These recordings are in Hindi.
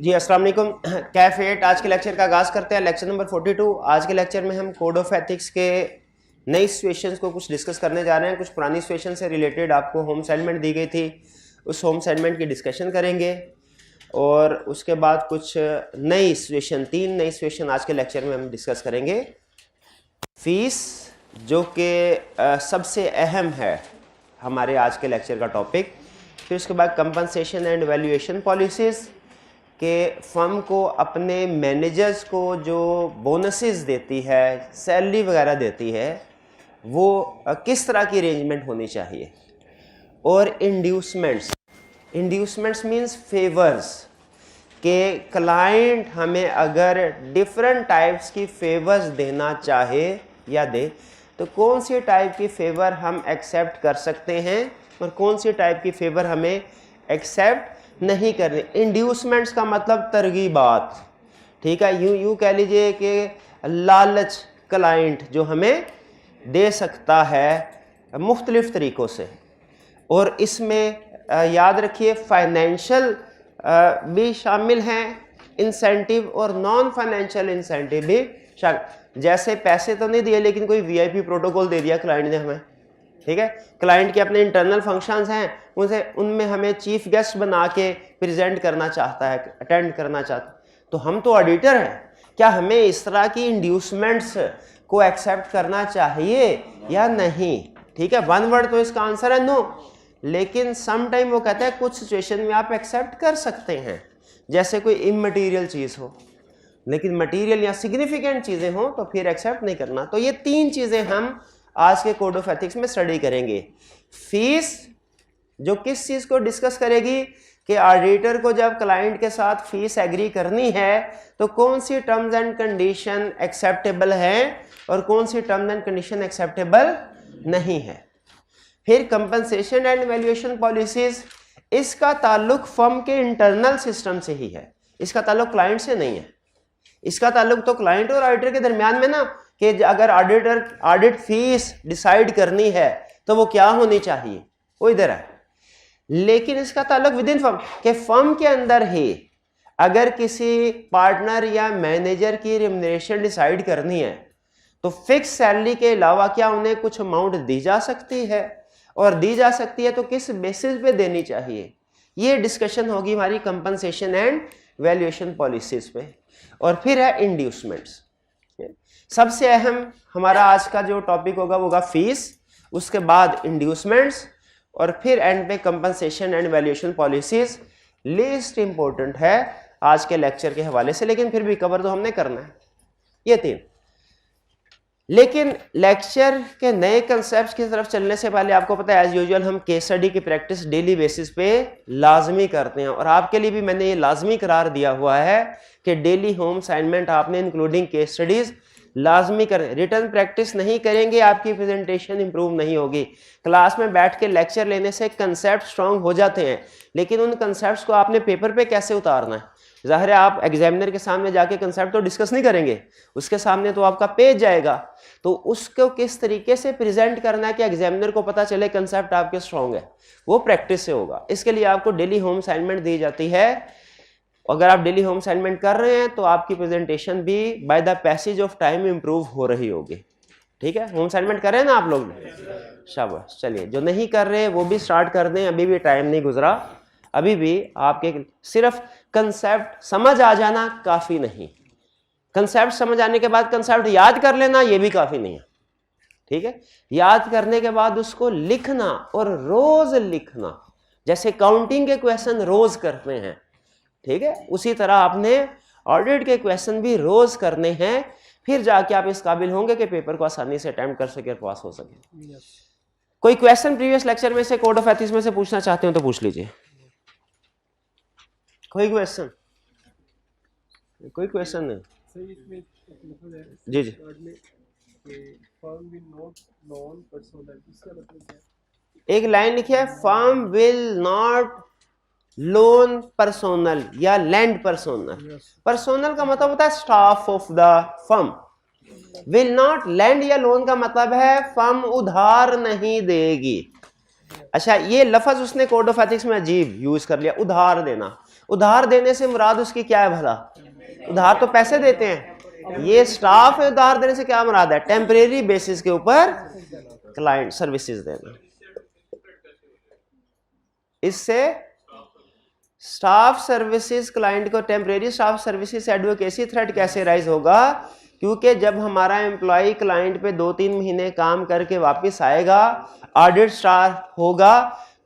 जी अस्सलाम वालेकुम। कैफ 8 आज के लेक्चर का आगाज़ करते हैं। Lecture number 42। आज के लेक्चर में हम कोड ऑफ एथिक्स के नई सिचुएशंस को कुछ डिस्कस करने जा रहे हैं। कुछ पुरानी सिचुएशन से रिलेटेड आपको होम असाइनमेंट दी गई थी, उस होम असाइनमेंट की डिस्कशन करेंगे और उसके बाद कुछ नई सिचुएशन, 3 नई सिचुएशन आज के लेक्चर में हम डिस्कस करेंगे। फीस जो कि सबसे अहम है हमारे आज के लेक्चर का टॉपिक। फिर उसके बाद कंपनसेशन एंड वैल्यूएशन पॉलिसीज़ कि फर्म को अपने मैनेजर्स को जो बोनसेस देती है, सैलरी वगैरह देती है, वो किस तरह की अरेंजमेंट होनी चाहिए। और इंड्यूसमेंट्स मींस फेवर्स कि क्लाइंट हमें अगर डिफरेंट टाइप्स की फेवर्स देना चाहे या दे तो कौन सी टाइप की फेवर हम एक्सेप्ट कर सकते हैं और कौन सी टाइप की फेवर हमें एक्सेप्ट नहीं करनी। इंड्यूसमेंट्स का मतलब तरगीबात, ठीक है। यूं कह लीजिए कि लालच क्लाइंट जो हमें दे सकता है मुख्तलिफ तरीक़ों से। और इसमें याद रखिए फाइनेंशियल भी शामिल हैं इंसेंटिव और नॉन फाइनेंशियल इंसेंटिव भी शामिल। जैसे पैसे तो नहीं दिए लेकिन कोई वीआईपी प्रोटोकॉल दे दिया क्लाइंट ने हमें, ठीक है। क्लाइंट के अपने इंटरनल फंक्शंस हैं, उनमें हमें चीफ गेस्ट बना के प्रेजेंट करना चाहता है, अटेंड करना चाहता है, तो हम तो ऑडिटर हैं, क्या हमें इस तरह की इंड्यूसमेंट्स को एक्सेप्ट करना चाहिए या नहीं, ठीक है। वन वर्ड तो इसका आंसर है नो, लेकिन सम टाइम वो कहता है कुछ सिचुएशन में आप एक्सेप्ट कर सकते हैं, जैसे कोई इममटीरियल चीज़ हो, लेकिन मटीरियल या सिग्निफिकेंट चीज़ें हो तो फिर एक्सेप्ट नहीं करना। तो ये 3 चीज़ें हम आज के कोड ऑफ एथिक्स में स्टडी करेंगे। फीस जो किस चीज़ को डिस्कस करेगी कि ऑडिटर को जब क्लाइंट के साथ फीस एग्री करनी है तो कौन सी टर्म्स एंड कंडीशन एक्सेप्टेबल है और कौन सी टर्म्स एंड कंडीशन एक्सेप्टेबल नहीं है। फिर कंपनसेशन एंड वैल्यूएशन पॉलिसीज, इसका ताल्लुक फर्म के इंटरनल सिस्टम से ही है, इसका ताल्लुक क्लाइंट से नहीं है। इसका ताल्लुक तो क्लाइंट और ऑडिटर के दरमियान में ना, कि अगर ऑडिट फीस डिसाइड करनी है तो वो क्या होनी चाहिए, वो इधर है। लेकिन इसका ताल्लुक विद इन फर्म, के फर्म के अंदर ही अगर किसी पार्टनर या मैनेजर की रिम्यूनरेशन डिसाइड करनी है तो फिक्स सैलरी के अलावा क्या उन्हें कुछ अमाउंट दी जा सकती है, और दी जा सकती है तो किस बेसिस पे देनी चाहिए। ये डिस्कशन होगी हमारी कंपनसेशन एंड वैल्यूएशन पॉलिसीज पे। और फिर है इंड्यूसमेंट्स। सबसे अहम हमारा आज का जो टॉपिक होगा वो होगा फीस, उसके बाद इंड्यूसमेंट्स और फिर एंड पे compensation and valuation policies. Least important है आज के लेक्चर के हवाले से, लेकिन फिर भी कवर तो हमने करना है ये 3। लेकिन लेक्चर के नए कंसेप्ट की तरफ चलने से पहले आपको पता है एज यूजुअल हम केस स्टडी की प्रैक्टिस डेली बेसिस पे लाजमी करते हैं, और आपके लिए भी मैंने ये लाजमी करार दिया हुआ है कि डेली होम असाइनमेंट आपने इंक्लूडिंग केस स्टडीज लाजमी करें। रिटर्न प्रैक्टिस नहीं करेंगे आपकी प्रेजेंटेशन इंप्रूव नहीं होगी। क्लास में बैठ के लेक्चर लेने से कंसेप्ट स्ट्रांग हो जाते हैं, लेकिन उन कंसेप्ट को आपने पेपर पे कैसे उतारना है। ज़ाहिर है आप एग्जामिनर के सामने जाके कंसेप्ट तो डिस्कस नहीं करेंगे, उसके सामने तो आपका पेज जाएगा, तो उसको किस तरीके से प्रेजेंट करना है कि एग्जामिनर को पता चले कंसेप्ट आपके स्ट्रांग है, वो प्रैक्टिस से होगा। इसके लिए आपको डेली होम असाइनमेंट दी जाती है। अगर आप डेली होम असाइनमेंट कर रहे हैं तो आपकी प्रेजेंटेशन भी by the passage of time improve हो रही होगी, ठीक है। होम असाइनमेंट कर रहे हैं ना आप लोग, शाबाश। चलिए जो नहीं कर रहे वो भी स्टार्ट कर दें, अभी भी टाइम नहीं गुजरा, अभी भी आपके सिर्फ कंसेप्ट समझ आ जाना काफ़ी नहीं, कंसेप्ट समझ आने के बाद कंसेप्ट याद कर लेना ये भी काफ़ी नहीं है, ठीक है। याद करने के बाद उसको लिखना, और रोज लिखना, जैसे काउंटिंग के क्वेश्चन रोज करते हैं, ठीक है, उसी तरह आपने ऑडिट के क्वेश्चन भी रोज करने हैं। फिर जाके आप इस काबिल होंगे कि पेपर को आसानी से अटेम्प्ट कर सके और पास हो सके। कोई क्वेश्चन प्रीवियस लेक्चर में से कोड ऑफ एथिक्स में से पूछना चाहते हो तो पूछ लीजिए। कोई क्वेश्चन? कोई क्वेश्चन नहीं? जी जी। एक लाइन लिखी है, firm will not loan personnel या लैंड पर्सोनल। पर्सोनल का मतलब होता है staff of the firm. Will not land या लोन का मतलब है फर्म उधार नहीं देगी। अच्छा, ये लफ्ज उसने कोड ऑफ एथिक्स में अजीब यूज कर लिया, उधार देना। उधार देने से मुराद उसकी क्या है भला? उधार तो पैसे देते हैं, ये स्टाफ है। उधार देने से क्या मुराद है? टेम्परेरी बेसिस के ऊपर क्लाइंट सर्विसेज देना। इससे स्टाफ सर्विसेज क्लाइंट को temporary staff services advocacy threat कैसे राइज होगा? क्योंकि जब हमारा एम्प्लॉय क्लाइंट पे 2-3 महीने काम करके वापस आएगा, ऑडिट स्टार्ट होगा,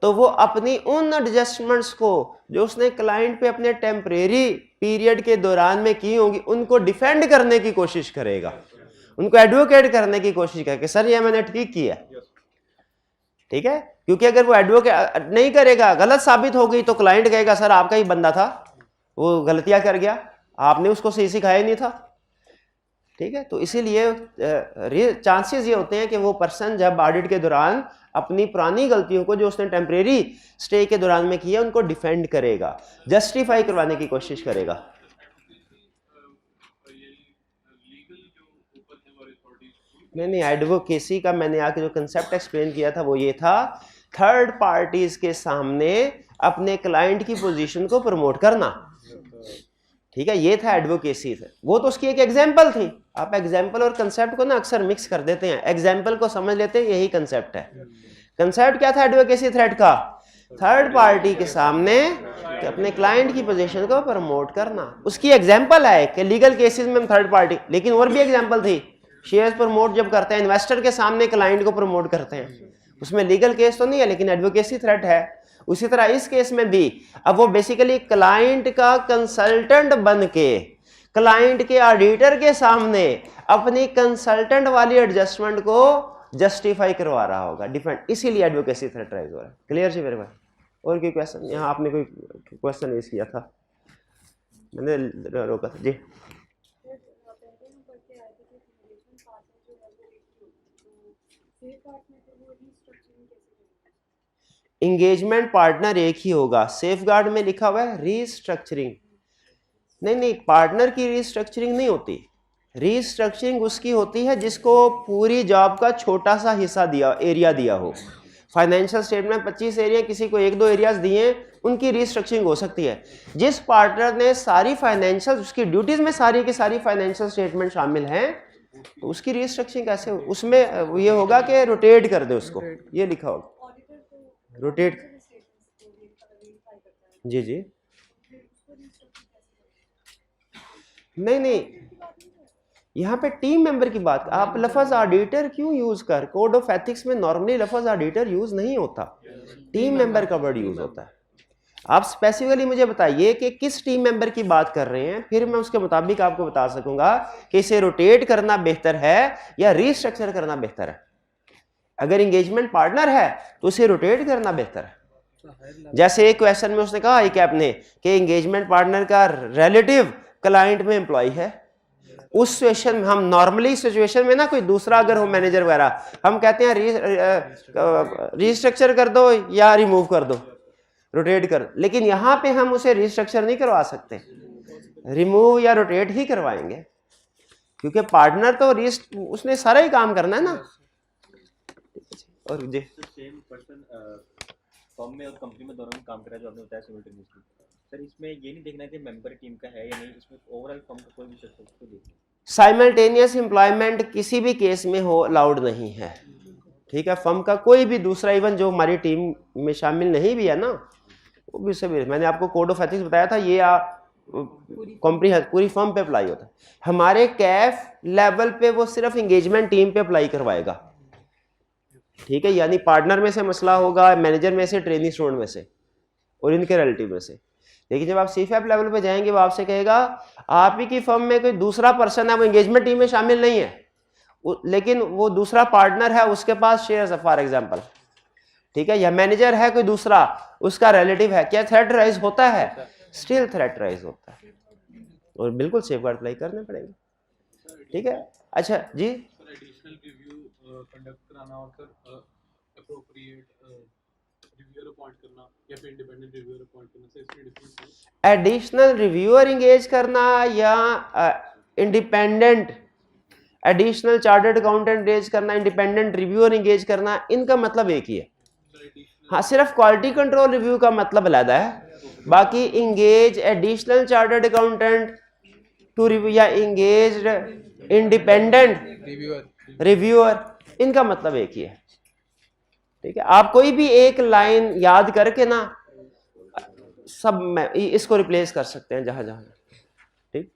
तो वो अपनी उन एडजस्टमेंट्स को जो उसने क्लाइंट पे अपने टेम्परेरी पीरियड के दौरान में की होंगी, उनको डिफेंड करने की कोशिश करेगा, उनको एडवोकेट करने की कोशिश करेगा कि सर ये मैंने ठीक किया। ठीक है, क्योंकि अगर वो एडवोकेट नहीं करेगा, गलत साबित हो गई, तो क्लाइंट कहेगा सर आपका ही बंदा था, वो गलतियां कर गया, आपने उसको सही सिखाया नहीं था। ठीक है, तो इसीलिए चांसेस ये होते हैं कि वो पर्सन जब ऑडिट के दौरान अपनी पुरानी गलतियों को जो उसने टेम्परेरी स्टे के दौरान में किया उनको डिफेंड करेगा, जस्टिफाई करवाने की कोशिश करेगा। नहीं, एडवोकेसी का मैंने आके जो कंसेप्ट एक्सप्लेन किया था वो ये था, थर्ड पार्टीज के सामने अपने क्लाइंट की पोजीशन को प्रमोट करना। ठीक है, ये था एडवोकेसी था। वो तो उसकी एक एग्जांपल थी। आप एग्जांपल और कंसेप्ट को ना अक्सर मिक्स कर देते हैं, एग्जांपल को समझ लेते हैं, यही कंसेप्ट है। कंसेप्ट क्या था एडवोकेसी थ्रेट का? थर्ड पार्टी के सामने कि अपने क्लाइंट की पोजीशन को प्रमोट करना। उसकी एग्जांपल है कि लीगल केसेस में थर्ड पार्टी, लेकिन और भी एग्जांपल थी, शेयर्स प्रमोट जब करते हैं, इन्वेस्टर के सामने क्लाइंट को प्रमोट करते हैं, उसमें लीगल केस तो नहीं है लेकिन एडवोकेसी थ्रेट है। उसी तरह इस केस में भी अब वो बेसिकली क्लाइंट का कंसल्टेंट बन के क्लाइंट के ऑडिटर के सामने अपनी कंसल्टेंट वाली एडजस्टमेंट को जस्टिफाई करवा रहा होगा, डिफेंड, इसीलिए एडवोकेसी थ्रेट राइज हो रहा है। क्लियर जी मेरे भाई? और कोई क्वेश्चन? यहाँ आपने कोई क्वेश्चन रेज किया था, मैंने रोका था जी। इंगेजमेंट पार्टनर एक ही होगा, सेफगार्ड में लिखा हुआ है रीस्ट्रक्चरिंग। नहीं, पार्टनर की रीस्ट्रक्चरिंग नहीं होती। रीस्ट्रक्चरिंग उसकी होती है जिसको पूरी जॉब का छोटा सा हिस्सा एरिया दिया हो। फाइनेंशियल स्टेटमेंट 25 एरिया, किसी को 1-2 एरियाज दिए, उनकी रीस्ट्रक्चरिंग हो सकती है। जिस पार्टनर ने सारी फाइनेंशियल, उसकी ड्यूटीज में सारी की सारी फाइनेंशियल स्टेटमेंट शामिल हैं, तो उसकी रीस्ट्रक्चरिंग कैसे हो? उसमें ये होगा कि रोटेट कर दे उसको, ये लिखा होगा रोटेट। जी जी, नहीं, यहाँ पे टीम मेंबर की बात, आप लफ्ज ऑडिटर क्यों यूज कर? कोड ऑफ एथिक्स में नॉर्मली लफ्ज ऑडिटर यूज नहीं होता, टीम मेंबर का वर्ड यूज होता है। आप स्पेसिफिकली मुझे बताइए कि किस टीम मेंबर की बात कर रहे हैं, फिर मैं उसके मुताबिक आपको बता सकूंगा कि इसे रोटेट करना बेहतर है या रीस्ट्रक्चर करना बेहतर है। अगर एंगेजमेंट पार्टनर है तो उसे रोटेट करना बेहतर है। जैसे एक क्वेश्चन में उसने कहा एक आपने कि एंगेजमेंट पार्टनर का रिलेटिव क्लाइंट में एम्प्लॉय है, उस सिचुएशन में हम नॉर्मली सिचुएशन में ना कोई दूसरा अगर हो मैनेजर वगैरह, हम कहते हैं रीस्ट्रक्चर कर दो या रिमूव कर दो, रोटेट कर। लेकिन यहां पे हम उसे रीस्ट्रक्चर नहीं करवा सकते, रिमूव या रोटेट ही करवाएंगे, क्योंकि पार्टनर तो उसने सारा ही काम करना है ना। और जी सेम पर्सन फर्म में और कंपनी में दोनों में काम कर रहा है, जो आपने बताया सिमुलेटेनियसली। सर इसमें ये नहीं देखना कि मेंबर टीम का है या नहीं, इसमें ओवरऑल फर्म का कोई भी सेक्टर को देखना। साइमल्टेनियस एम्प्लॉयमेंट किसी भी केस में हो अलाउड नहीं है। ठीक है, फर्म का कोई भी दूसरा, इवन जो हमारी टीम में शामिल नहीं भी है ना, वो भी उससे भी, मैंने आपको कोड ऑफ एथिक्स बताया था, ये पूरी फर्म पे अप्लाई होता है। हमारे कैफ लेवल पे वो सिर्फ एंगेजमेंट टीम पे अप्लाई करवाएगा। ठीक है, यानी पार्टनर में से मसला होगा, मैनेजर में से, ट्रेनिंग स्टूडेंट में से और इनके रिलेटिव में से। लेकिन जब आप सीफएफ लेवल पे जाएंगे वो आपसे कहेगा आप ही की फर्म में कोई दूसरा पर्सन है, वो एंगेजमेंट टीम में शामिल नहीं है, लेकिन वो दूसरा पार्टनर है, उसके पास शेयर्स है फॉर एग्जांपल। ठीक है, या मैनेजर है कोई दूसरा, उसका रिलेटिव है, क्या थ्रेट राइज होता है? स्टिल थ्रेट राइज होता है और बिल्कुल सेफगार्ड अप्लाई करने पड़ेंगे। ठीक है, अच्छा जी, कंडक्ट कराना और सर एप्रोप्रिएट रिव्यूअर अपॉइंट करना या फिर इंडिपेंडेंट रिव्यूअर अपॉइंट करना, से इसमें डिफरेंस है? एडिशनल रिव्यूअर एंगेज करना या independent additional chartered accountant engage करना, इंडिपेंडेंट रिव्यूअर एंगेज करना, इनका मतलब एक ही है। हाँ, सिर्फ क्वालिटी कंट्रोल रिव्यू का मतलब अलग है बाकी engage additional chartered accountant to review या इंगेज इंडिपेंडेंट रिव्यूअर, इनका मतलब एक ही है। ठीक है, आप कोई भी एक लाइन याद करके ना सब में इसको रिप्लेस कर सकते हैं जहां जहां। ठीक,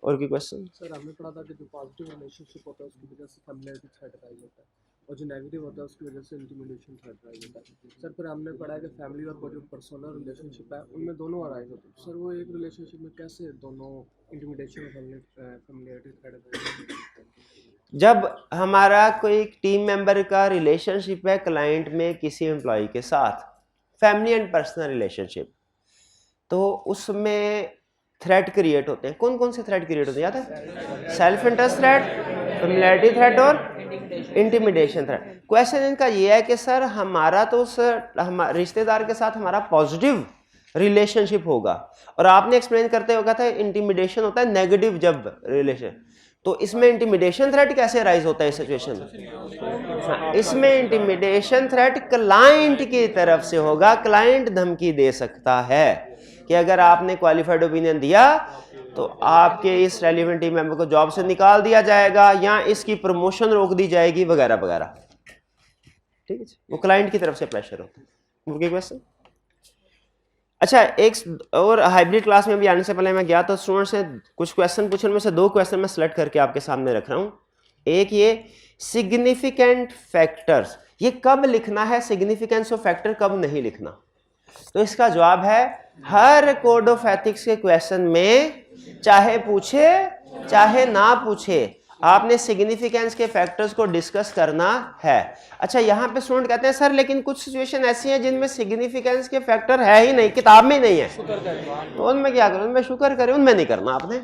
और कोई क्वेश्चन? सर हमने पढ़ा था कि जो पॉजिटिव रिलेशनशिप होता है उसकी वजह से फैमिलियरिटी थ्रेड राइज होता है, और जो नेगेटिव होता है उसकी वजह से इंटिमिडेशन थ्रेड राइज होता है। सर फिर हमने पढ़ा है कि फैमिली और वो जो पर्सनल रिलेशनशिप है उनमें दोनों अराइज होते हैं। सर वो एक रिलेशनशिप में कैसे दोनों इंटिमिडेशन और फैमिलियरिटी थ्रेड राइज? जब हमारा कोई टीम मेंबर का रिलेशनशिप है क्लाइंट में किसी एम्प्लॉय के साथ, फैमिली एंड पर्सनल रिलेशनशिप, तो उसमें थ्रेट क्रिएट होते हैं। कौन कौन से थ्रेट क्रिएट होते हैं याद है? Self interest threat, familiarity threat और इंटिमिडेशन थ्रेट। क्वेश्चन इनका ये है कि सर हमारा तो उस रिश्तेदार के साथ हमारा पॉजिटिव रिलेशनशिप होगा, और आपने एक्सप्लेन करते हुए कहा था इंटिमिडेशन होता है नेगेटिव जब रिलेशन, तो इसमें इंटिमिडेशन थ्रेट कैसे राइज होता है इस सिचुएशन में? इसमें इंटिमिडेशन थ्रेट क्लाइंट की तरफ से होगा। क्लाइंट धमकी दे सकता है कि अगर आपने क्वालिफाइड ओपिनियन दिया तो आपके इस रेलिवेंट टीम मेंबर को जॉब से निकाल दिया जाएगा या इसकी प्रमोशन रोक दी जाएगी वगैरह वगैरह। ठीक है, वो क्लाइंट की तरफ से प्रेशर होता है। Okay question? अच्छा, एक और हाइब्रिड क्लास में भी आने से पहले मैं गया तो स्टूडेंट्स ने कुछ क्वेश्चन पूछे, उनमें से दो क्वेश्चन मैं सेलेक्ट करके आपके सामने रख रहा हूं। एक ये सिग्निफिकेंट फैक्टर्स, ये कब लिखना है, सिग्निफिकेंस ऑफ फैक्टर कब नहीं लिखना? तो इसका जवाब है हर कोड ऑफ एथिक्स के क्वेश्चन में चाहे पूछे चाहे ना पूछे आपने सिग्निफिकेंस के फैक्टर्स को डिस्कस करना है। अच्छा, यहाँ पे स्टूडेंट कहते हैं सर लेकिन कुछ सिचुएशन ऐसी हैं जिनमें सिग्निफिकेंस के फैक्टर है ही नहीं, किताब में नहीं है, तो उनमें क्या करें? उनमें शुक्र करें, उनमें नहीं करना आपने,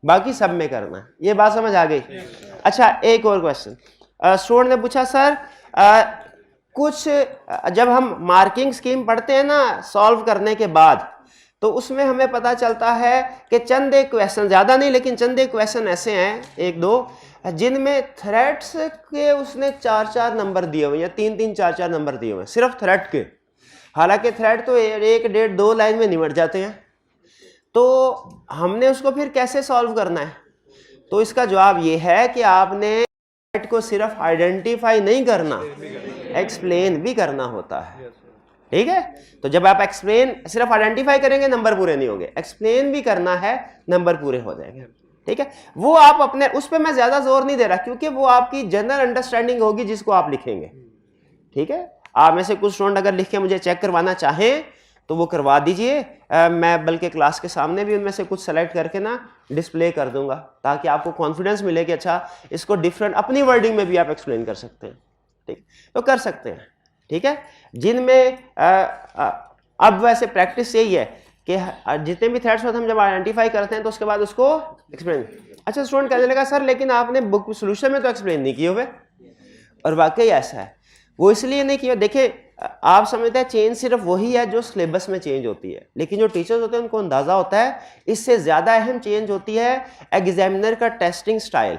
बाकी सब में करना है। ये बात समझ आ गई? अच्छा, एक और क्वेश्चन स्टूडेंट ने पूछा सर कुछ जब हम मार्किंग स्कीम पढ़ते हैं ना सॉल्व करने के बाद, तो उसमें हमें पता चलता है कि चंद एक क्वेश्चन, ज़्यादा नहीं लेकिन चंद एक क्वेश्चन ऐसे हैं, एक दो, जिनमें थ्रेट्स के उसने 4-4 नंबर दिए हुए या 3-3 4-4 नंबर दिए हुए हैं सिर्फ थ्रेट के। हालांकि थ्रेट तो 1-1.5-2 लाइन में निमट जाते हैं, तो हमने उसको फिर कैसे सॉल्व करना है? तो इसका जवाब ये है कि आपने थ्रेट को सिर्फ आइडेंटिफाई नहीं करना, एक्सप्लेन भी करना होता है। ठीक है, तो जब आप एक्सप्लेन सिर्फ आइडेंटिफाई करेंगे नंबर पूरे नहीं होंगे, एक्सप्लेन भी करना है नंबर पूरे हो जाएंगे। ठीक है, वो आप अपने उस पर मैं ज्यादा जोर नहीं दे रहा क्योंकि वो आपकी जनरल अंडरस्टैंडिंग होगी जिसको आप लिखेंगे। ठीक है, आप में से कुछ स्टूडेंट अगर लिख के मुझे चेक करवाना चाहें तो वो करवा दीजिए, मैं बल्कि क्लास के सामने भी उनमें से कुछ सेलेक्ट करके ना डिस्प्ले कर दूंगा ताकि आपको कॉन्फिडेंस मिले कि अच्छा इसको डिफरेंट अपनी वर्डिंग में भी आप एक्सप्लेन कर सकते हैं। ठीक, तो कर सकते हैं। ठीक है, जिनमें अब वैसे प्रैक्टिस यही है कि जितने भी थ्रेड्स होते हैं हम जब आइडेंटिफाई करते हैं तो उसके बाद उसको एक्सप्लेन। अच्छा, स्टूडेंट कहने लगा सर लेकिन आपने बुक सोल्यूशन में तो एक्सप्लेन नहीं किए हुए, और वाकई ऐसा है, वो इसलिए नहीं किया। देखिए, आप समझते हैं चेंज सिर्फ वही है जो सिलेबस में चेंज होती है, लेकिन जो टीचर्स होते हैं उनको अंदाजा होता है इससे ज्यादा अहम चेंज होती है एग्जामिनर का टेस्टिंग स्टाइल।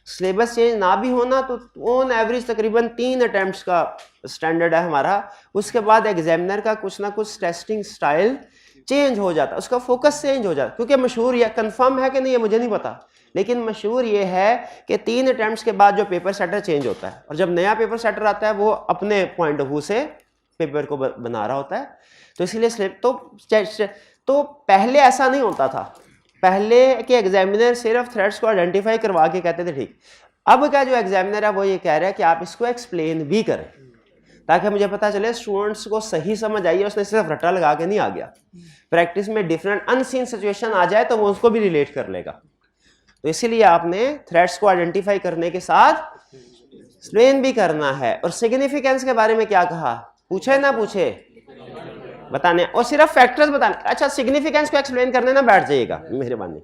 सिलेबस चेंज ना भी होना तो ऑन एवरेज तकरीबन 3 अटेम्प्ट्स का स्टैंडर्ड है हमारा, उसके बाद एग्जामिनर का कुछ ना कुछ टेस्टिंग स्टाइल चेंज हो जाता है, उसका फोकस चेंज हो जाता है। क्योंकि मशहूर यह कंफर्म है कि नहीं ये मुझे नहीं पता, लेकिन मशहूर ये है कि 3 अटेम्प्ट्स के बाद जो पेपर सेटर चेंज होता है, और जब नया पेपर सेटर आता है वो अपने पॉइंट ऑफ व्यू से पेपर को बना रहा होता है। तो इसीलिए तो पहले ऐसा नहीं होता था, पहले के एग्जामिनर सिर्फ थ्रेड्स को आइडेंटिफाई करवा के कहते थे ठीक। अब का जो एग्जामिनर है वो ये कह रहा है कि आप इसको एक्सप्लेन भी करें ताकि मुझे पता चले स्टूडेंट्स को सही समझ आई है, उसने सिर्फ रट्टा लगा के नहीं आ गया, प्रैक्टिस में डिफरेंट अनसीन सिचुएशन आ जाए तो वो उसको भी रिलेट कर लेगा। तो इसीलिए आपने थ्रेड्स को आइडेंटिफाई करने के साथ एक्सप्लेन भी करना है। और सिग्निफिकेंस के बारे में क्या कहा, पूछे ना पूछे बताने, और सिर्फ फैक्टर्स बताने। अच्छा, सिग्निफिकेंस को एक्सप्लेन करने ना बैठ जाइएगा मेहरबानी,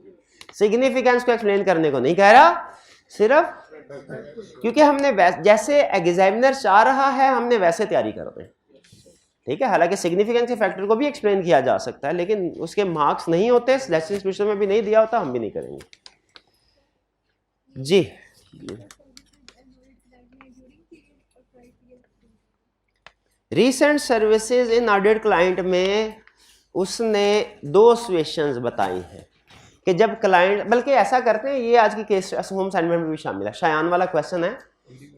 सिग्निफिकेंस को एक्सप्लेन करने को नहीं कह रहा, सिर्फ क्योंकि हमने जैसे एग्जामिनर चाह रहा है हमने वैसे तैयारी कर रहे हैं। ठीक है, हालांकि सिग्निफिकेंस के फैक्टर को भी एक्सप्लेन किया जा सकता है लेकिन उसके मार्क्स नहीं होते, सिलेक्शन स्पेशल में भी नहीं दिया होता, हम भी नहीं करेंगे जी। Recent services in audit client में उसने 2 सिचुएशंस बताई हैं कि जब क्लाइंट, बल्कि ऐसा करते हैं, ये आज की केस होम असाइनमेंट में भी शामिल है, शायान वाला क्वेश्चन है,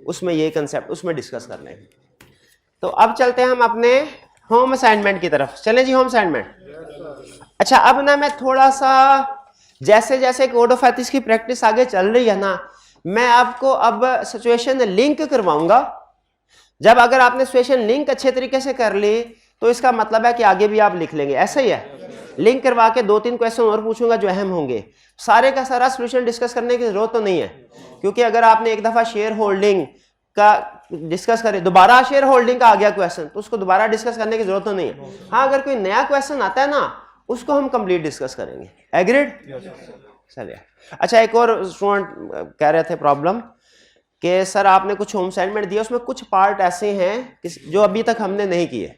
उसमें ये कंसेप्ट उसमें डिस्कस कर लेंगे। तो अब चलते हैं हम अपने होम असाइनमेंट की तरफ। चलें जी, होम असाइनमेंट। अच्छा, अब ना मैं थोड़ा सा जैसे जैसे कोड ऑफ एथिक्स की प्रैक्टिस आगे चल रही है ना, मैं आपको अब सिचुएशन लिंक करवाऊंगा। जब अगर आपने सिचुएशन लिंक अच्छे तरीके से कर ली तो इसका मतलब है कि आगे भी आप लिख लेंगे। ऐसा ही है, लिंक करवा के 2-3 क्वेश्चन और पूछूंगा जो अहम होंगे। सारे का सारा सोल्यूशन डिस्कस करने की जरूरत तो नहीं है, क्योंकि अगर आपने एक दफा शेयर होल्डिंग का डिस्कस करे, दोबारा शेयर होल्डिंग का आ गया क्वेश्चन, तो उसको दोबारा डिस्कस करने की जरूरत तो नहीं है। हाँ, अगर कोई नया क्वेश्चन आता है ना, उसको हम कंप्लीट डिस्कस करेंगे। एग्रीड? चलिए। अच्छा, एक और स्टूडेंट कह रहे थे प्रॉब्लम कि सर आपने कुछ होम असाइनमेंट दिया, उसमें कुछ पार्ट ऐसे हैं जो अभी तक हमने नहीं किए,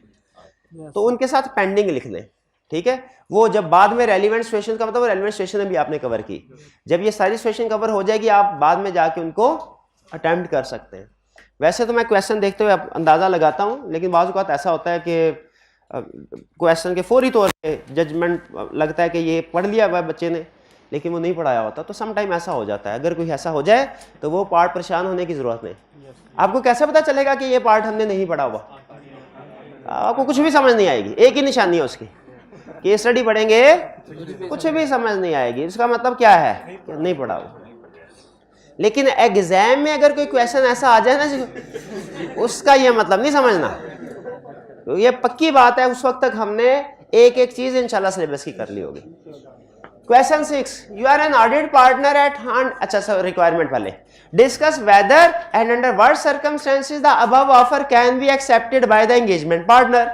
तो उनके साथ पेंडिंग लिख लें। ठीक है, वो जब बाद में रेलिवेंट सिचुएशन का मतलब रेलिवेंट सिचुएशन भी आपने कवर की, जब ये सारी सिचुएशन कवर हो जाएगी आप बाद में जाके उनको अटेम्प्ट कर सकते हैं। वैसे तो मैं क्वेश्चन देखते हुए अंदाजा लगाता हूं, लेकिन बाज़ औक़ात ऐसा होता है कि क्वेश्चन के फौरी तौर पे जजमेंट लगता है कि ये पढ़ लिया हुआ बच्चे ने, लेकिन वो नहीं पढ़ाया होता, तो सम टाइम ऐसा हो जाता है। अगर कोई ऐसा हो जाए तो वो पार्ट परेशान होने की जरूरत नहीं। आपको कैसे पता चलेगा कि ये पार्ट हमने नहीं पढ़ा हुआ? आपको कुछ भी समझ नहीं आएगी, एक ही निशानी है उसकी, केस स्टडी पढ़ेंगे कुछ भी समझ नहीं आएगी, इसका मतलब क्या है कि नहीं पढ़ा हुआ। लेकिन एग्जाम में अगर कोई क्वेश्चन ऐसा आ जाए ना, उसका ये मतलब नहीं समझना, तो ये पक्की बात है उस वक्त तक हमने एक एक चीज इंशाल्लाह सिलेबस की कर ली होगी। Question 6, you are an audit partner at hand. अच्छा सर, रिक्वायरमेंट वाले discuss whether and under what circumstances the above offer can be accepted by the engagement partner.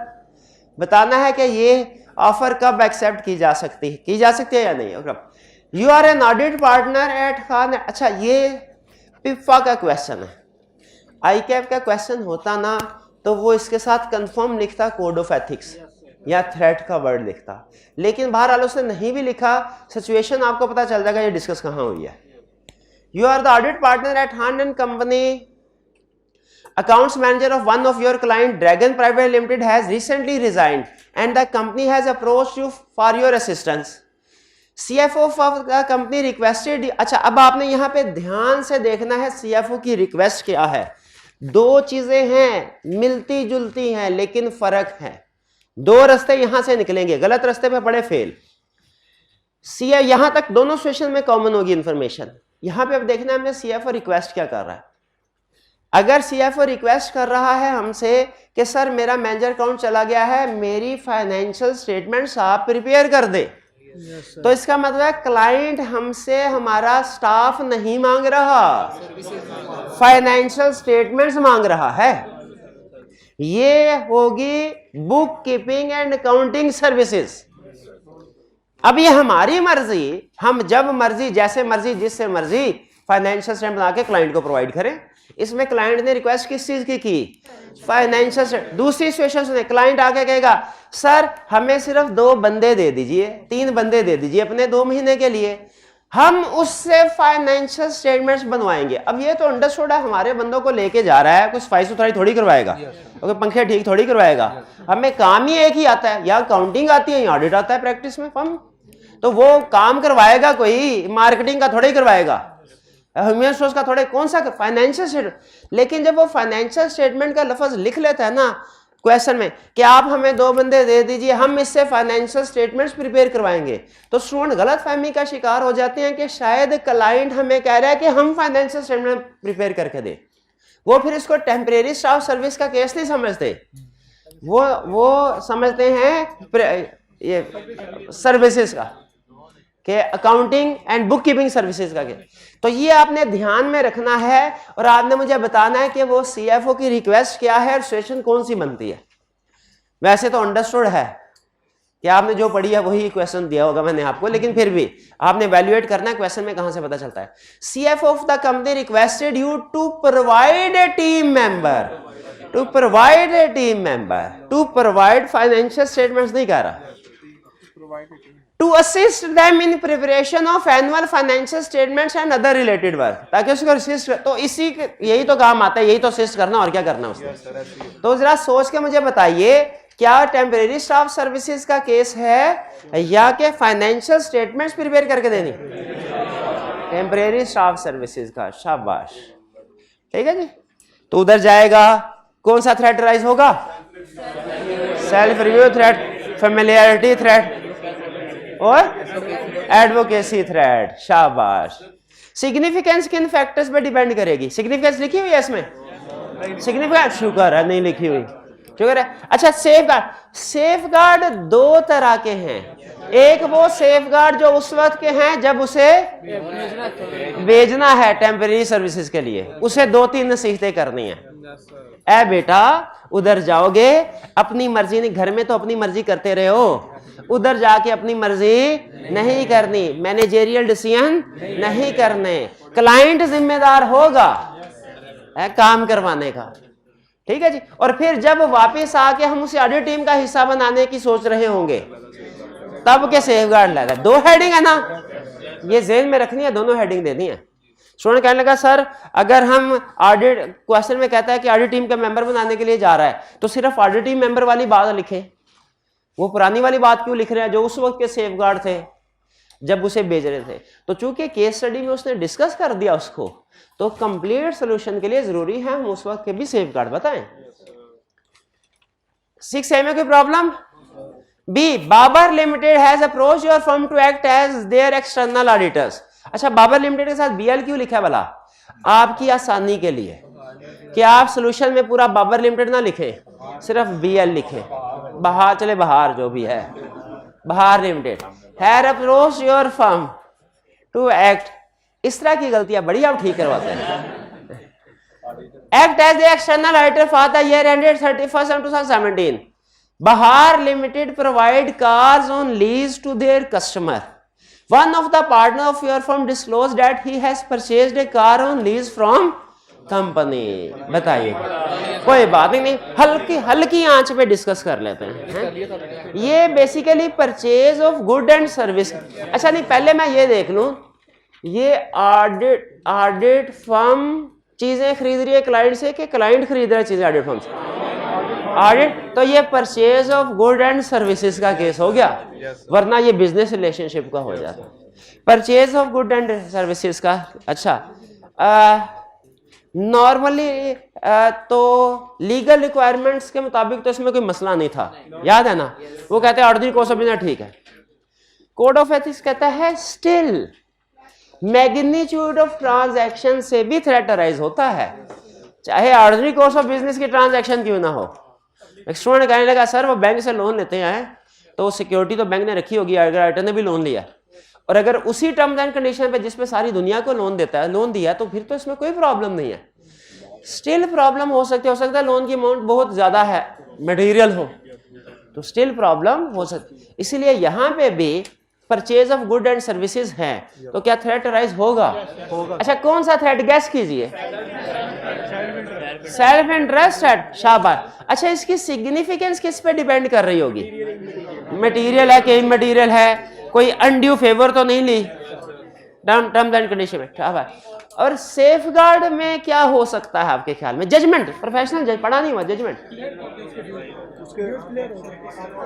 बताना है कि ये ऑफर कब एक्सेप्ट की जा सकती है या नहीं। You are an audit partner at खान। अच्छा, ये पिफा का क्वेश्चन है, आईकैप का क्वेश्चन होता ना तो वो इसके साथ कंफर्म लिखता कोड ऑफ एथिक्स या थ्रेट का वर्ड लिखता, लेकिन बहरहाल उसने नहीं भी लिखा, सिचुएशन आपको पता चल जाएगा ये डिस्कस कहां हुई है। You are the audit partner at hand and company, accounts manager of one of your client Dragon Private Limited has recently resigned and the company has approached you for your assistance. CFO of the company requested। अच्छा, अब आपने यहाँ पे ध्यान से देखना है CFO की रिक्वेस्ट क्या है। 2 चीजें हैं, मिलती जुलती हैं लेकिन फर्क है। 2 रास्ते यहां से निकलेंगे, गलत रास्ते पे पड़े फेल। यहां तक दोनों सिचुएशन में कॉमन होगी इंफॉर्मेशन। यहां पे अब देखना है हमने CFO रिक्वेस्ट क्या कर रहा है। अगर CFO रिक्वेस्ट कर रहा है हमसे कि सर मेरा मैनेजर अकाउंट चला गया है, मेरी फाइनेंशियल स्टेटमेंट्स आप प्रिपेयर कर दे, तो इसका मतलब है क्लाइंट हमसे हमारा स्टाफ नहीं मांग रहा, फाइनेंशियल स्टेटमेंट्स मांग रहा है। ये होगी book keeping and accounting services. अब ये हमारी मर्जी, हम जब मर्जी, जैसे मर्जी, जिससे मर्जी फाइनेंशियल स्टेटमेंट बना के क्लाइंट को प्रोवाइड करें। इसमें क्लाइंट ने रिक्वेस्ट किस चीज की फाइनेंशियल स्टेटमेंट। दूसरी सिचुएशन में क्लाइंट आके कहेगा सर हमें सिर्फ 2 बंदे दे दीजिए, 3 बंदे दे दीजिए अपने 2 महीने के लिए, हम उससे फाइनेंशियल स्टेटमेंट्स बनवाएंगे। अब ये तो अंडरस्टूड है, हमारे बंदों को लेके जा रहा है, कुछ सफाई सुथराई थोड़ी करवाएगा, पंखे ठीक थोड़ी करवाएगा, हमें काम ही एक ही आता है, या अकाउंटिंग आती है या ऑडिट आता है प्रैक्टिस में फर्म, तो वो काम करवाएगा कोई, मार्केटिंग का थोड़ा ही करवाएगा, ह्यूमन रिसोर्स का थोड़े, कौन सा फाइनेंशियल स्टेटमेंट। लेकिन जब वो फाइनेंशियल स्टेटमेंट का लफ्ज लिख लेता है ना क्वेश्चन में कि आप हमें 2 बंदे दे दीजिए, हम इससे फाइनेंशियल स्टेटमेंट्स प्रिपेयर करवाएंगे, तो स्टूडेंट गलत फहमी का शिकार हो जाते हैं कि शायद क्लाइंट हमें कह रहा है कि हम फाइनेंशियल स्टेटमेंट प्रिपेयर करके दें। वो फिर इसको टेम्परेरी स्टाफ सर्विस का केस नहीं समझते, वो समझते हैं ये सर्विसेज का, के accounting and book keeping services का। तो ये आपने ध्यान में रखना है और आपने मुझे बताना है कि वो CFO की रिक्वेस्ट क्या है और सिचुएशन कौन सी बनती है। वैसे तो अंडरस्टूड है कि आपने जो पढ़ी है वही क्वेश्चन दिया होगा मैंने आपको, लेकिन फिर भी आपने वैल्यूएट करना है क्वेश्चन में कहां से पता चलता है। CFO of the company requested you to provide a team member, to provide financial statements नहीं कह रहा, to assist them in preparation of annual financial statements and other related work, ताकि उसको असिस्ट, तो इसी यही तो काम आता है, यही तो असिस्ट करना, और क्या करना उसने। तो जरा सोच के मुझे बताइए क्या टेम्परेरी स्टाफ सर्विसेज का केस है या कि फाइनेंशियल स्टेटमेंट्स प्रिपेयर करके देनी? टेम्परेरी स्टाफ सर्विसेज का, शाबाश, ठीक है जी। तो उधर जाएगा, कौन सा थ्रेट राइज होगा? Self review threat, familiarity threat और एडवोकेसी थ्रेट, शाबाश। सिग्निफिकेंस किन फैक्टर्स पे डिपेंड करेगी? सिग्निफिकेंस लिखी हुई है इसमें? सिग्निफिकेंस, शुक्र है नहीं लिखी हुई, शुक्र है। अच्छा, सेफ गार्ड, सेफ गार्ड दो तरह के हैं। एक वो सेफ गार्ड जो उस वक्त के हैं जब उसे भेजना है टेम्परेरी सर्विसेज के लिए, उसे 2-3 नसीहतें करनी है। ए बेटा, उधर जाओगे अपनी मर्जी नहीं, घर में तो अपनी मर्जी करते रहे हो, उधर जाके अपनी मर्जी नहीं करनी, मैनेजेरियल डिसीजन नहीं करने, क्लाइंट जिम्मेदार होगा काम करवाने का, ठीक है जी। और फिर जब वापस आके हम उसे ऑडिट टीम का हिस्सा बनाने की सोच रहे होंगे तब के सेफ गार्ड लगा। 2 हेडिंग है ना, ये जेल में रखनी है, दोनों हेडिंग देनी है। स्टूडेंट कहने लगा सर अगर हम ऑडिट, क्वेश्चन में कहता है कि ऑडिट टीम का मेंबर बनाने के लिए जा रहा है तो सिर्फ ऑडिट टीम मेंबर वाली बात लिखे, वो पुरानी वाली बात क्यों लिख रहे हैं जो उस वक्त के सेफ गार्ड थे जब उसे भेज रहे थे? तो चूंकि केस स्टडी में उसने डिस्कस कर दिया उसको, तो कंप्लीट सोल्यूशन के लिए जरूरी है हम उस वक्त के भी सेफ गार्ड बताएं। 6A में कोई problem? B, Babar limited has approach your firm to act as their external auditors. अच्छा, बाबर लिमिटेड के साथ BL क्यों लिखा है भला? आपकी आसानी के लिए कि आप सोल्यूशन में पूरा बाबर लिमिटेड ना लिखे, सिर्फ BL लिखे, बहार चले, बहार जो भी है, Bahar limited have approach your firm to act. इस तरह की गलतियां बड़ी आप ठीक करवाते हैं। Act as the external auditor for the year ended 31st 2017। Bahar Limited provide cars on lease to their customer. One of the partner of your firm disclosed that he has purchased a car on lease from company. बताइए, कोई बात ही नहीं, हल्की हल्की आंच पे डिस्कस कर लेते हैं। ये basically purchase of good and service. अच्छा नहीं, पहले मैं ये देख लूं, ये ऑडिट फर्म चीजें खरीद रही है क्लाइंट से कि क्लाइंट खरीद रहा है चीजें ऑडिट फर्म से? ऑडिट, तो ये purchase of good and services का केस हो गया, वरना ये बिजनेस रिलेशनशिप का हो जाता। Purchase of good and services का। अच्छा, नॉर्मली तो लीगल रिक्वायरमेंट्स के मुताबिक तो इसमें कोई मसला नहीं था, याद है ना? वो कहते हैं ऑर्डिनरी कोर्स ऑफ बिजनेस ठीक है। कोड ऑफ एथिक्स कहता है स्टिल मैग्नीट्यूड ऑफ ट्रांजैक्शन से भी थ्रेट अराइज होता है, चाहे ऑर्डिनरी कोर्स ऑफ बिजनेस की ट्रांजैक्शन क्यों ना हो। स्टूडेंट कहने लगा सर वो बैंक से लोन लेते हैं तो सिक्योरिटी तो बैंक ने रखी होगी, अगर ऑडिटर ने भी लोन लिया, और अगर उसी टर्म्स एंड कंडीशन पे जिसपे सारी दुनिया को लोन देता है, लोन दिया, तो फिर तो इसमें कोई प्रॉब्लम नहीं है। स्टिल प्रॉब्लम हो सकता है लोन की अमाउंट बहुत ज्यादा है, मटेरियल हो, तो स्टिल प्रॉब्लम हो सकती। इसीलिए यहां पे भी purchase of good and services है, तो क्या थ्रेट राइज होगा? अच्छा, कौन सा थ्रेट गैस कीजिए? सेल्फ इंटरेस्ट, शाबाश। अच्छा, इसकी सिग्निफिकेंस किस पे डिपेंड कर रही होगी? मटेरियल है कि इमटेरियल है, कोई अनड्यू फेवर तो नहीं ली टर्म्स एंड कंडीशन में, शाबाश। और सेफ गार्ड में क्या हो सकता है आपके ख्याल में? जजमेंट, प्रोफेशनल जज, पढ़ा नहीं हुआ जजमेंट,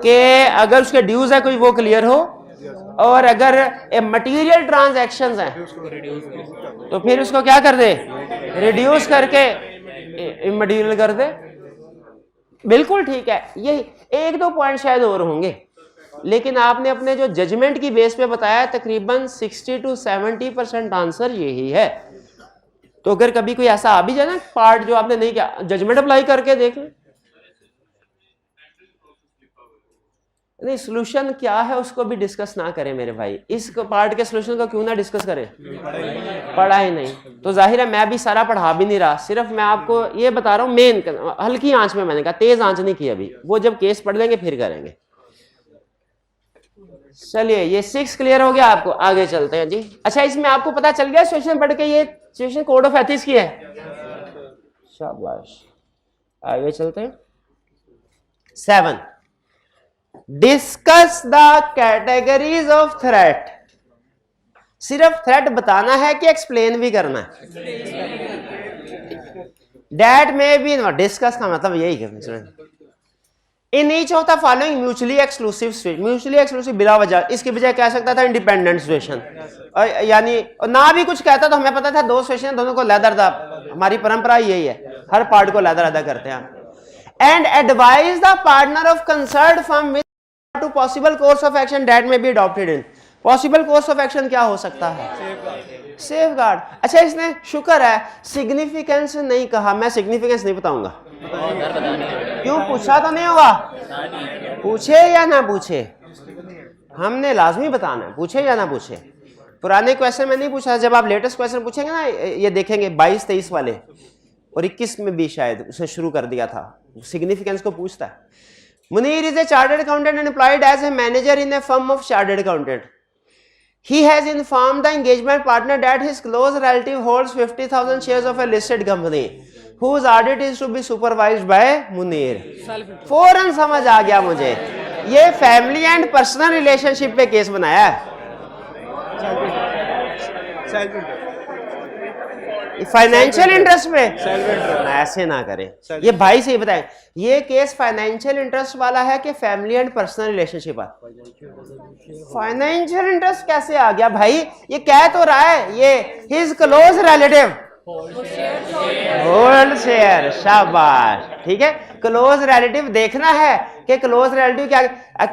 कि अगर उसके ड्यूज है कोई वो क्लियर हो, और अगर मटेरियल ट्रांजैक्शंस हैं तो फिर उसको क्या कर दे? रिड्यूस करके इमटेरियल कर दे। बिल्कुल ठीक है। ये 1-2 पॉइंट शायद और होंगे, लेकिन आपने अपने जो जजमेंट की बेस पे बताया तकरीबन 60 to 70% आंसर यही है। तो अगर कभी कोई ऐसा आ भी जाए ना पार्ट जो आपने नहीं किया, जजमेंट अप्लाई करके देख लें। नहीं, सोल्यूशन क्या है उसको भी डिस्कस ना करें मेरे भाई, इस पार्ट के सोल्यूशन को क्यों ना डिस्कस करें? पढ़ा ही नहीं तो जाहिर है मैं भी सारा पढ़ा भी नहीं रहा, सिर्फ मैं आपको ये बता रहा हूँ मेन, हल्की आंच में मैंने कहा, तेज आंच नहीं की अभी, वो जब केस पढ़ लेंगे फिर करेंगे। चलिए, ये 6 क्लियर हो गया आपको, आगे चलते हैं जी। अच्छा, इसमें आपको पता चल गया सिचुएशन पढ़ के ये सिचुएशन कोड ऑफ एथिक्स की है, शाबाश। आगे चलते हैं। 7, discuss the categories of threat. सिर्फ थ्रेट बताना है कि एक्सप्लेन भी करना है? डैट में भी डिस्कस का मतलब यही है। In each of the following mutually exclusive situation, mutually exclusive बिला वजह, इसके बजाय कह सकता था इंडिपेंडेंट सिचुएशन, यानी ना भी कुछ कहता तो हमें पता था दो सिचुएशन, दोनों को लैदर था, हमारी परंपरा यही है, हर पार्ट को लैदर अदा करते हैं। And advise the partner of concern firm with two possible course of action that may be adopted in. Possible course of action क्या हो सकता है? सेफगार्ड। अच्छा, इसने शुक्र है सिग्निफिकेंस नहीं कहा, मैं सिग्निफिकेंस नहीं बताऊंगा। क्यों? पूछा तो नहीं होगा, पूछे या ना पूछे, हमने लाजमी बताना है, पूछे या ना पूछे। पुराने क्वेश्चन में नहीं पूछा, जब आप लेटेस्ट क्वेश्चन पूछेंगे ना, ये देखेंगे 22-23 वाले और 21 में भी शायद उसने शुरू कर दिया था, सिग्निफिकेंस को पूछता है। Munir is a chartered accountant and employed as a manager in a firm of chartered accountant. He has informed the engagement partner that his close relative holds 50,000 shares of a listed company whose audit is to be supervised by Munir. फौरन समझ आ गया मुझे, ये फैमिली एंड पर्सनल रिलेशनशिप पे केस बनाया है, फाइनेंशियल इंटरेस्ट पे। ऐसे ना करें, ये भाई से ही बताएं, ये केस फाइनेंशियल इंटरेस्ट वाला है कि फैमिली एंड पर्सनल रिलेशनशिप है? फाइनेंशियल इंटरेस्ट कैसे आ गया भाई? ये कह तो रहा है ये his close relative hold share, शाबाश, ठीक है। क्लोज रिलेटिव देखना है कि क्लोज रिलेटिव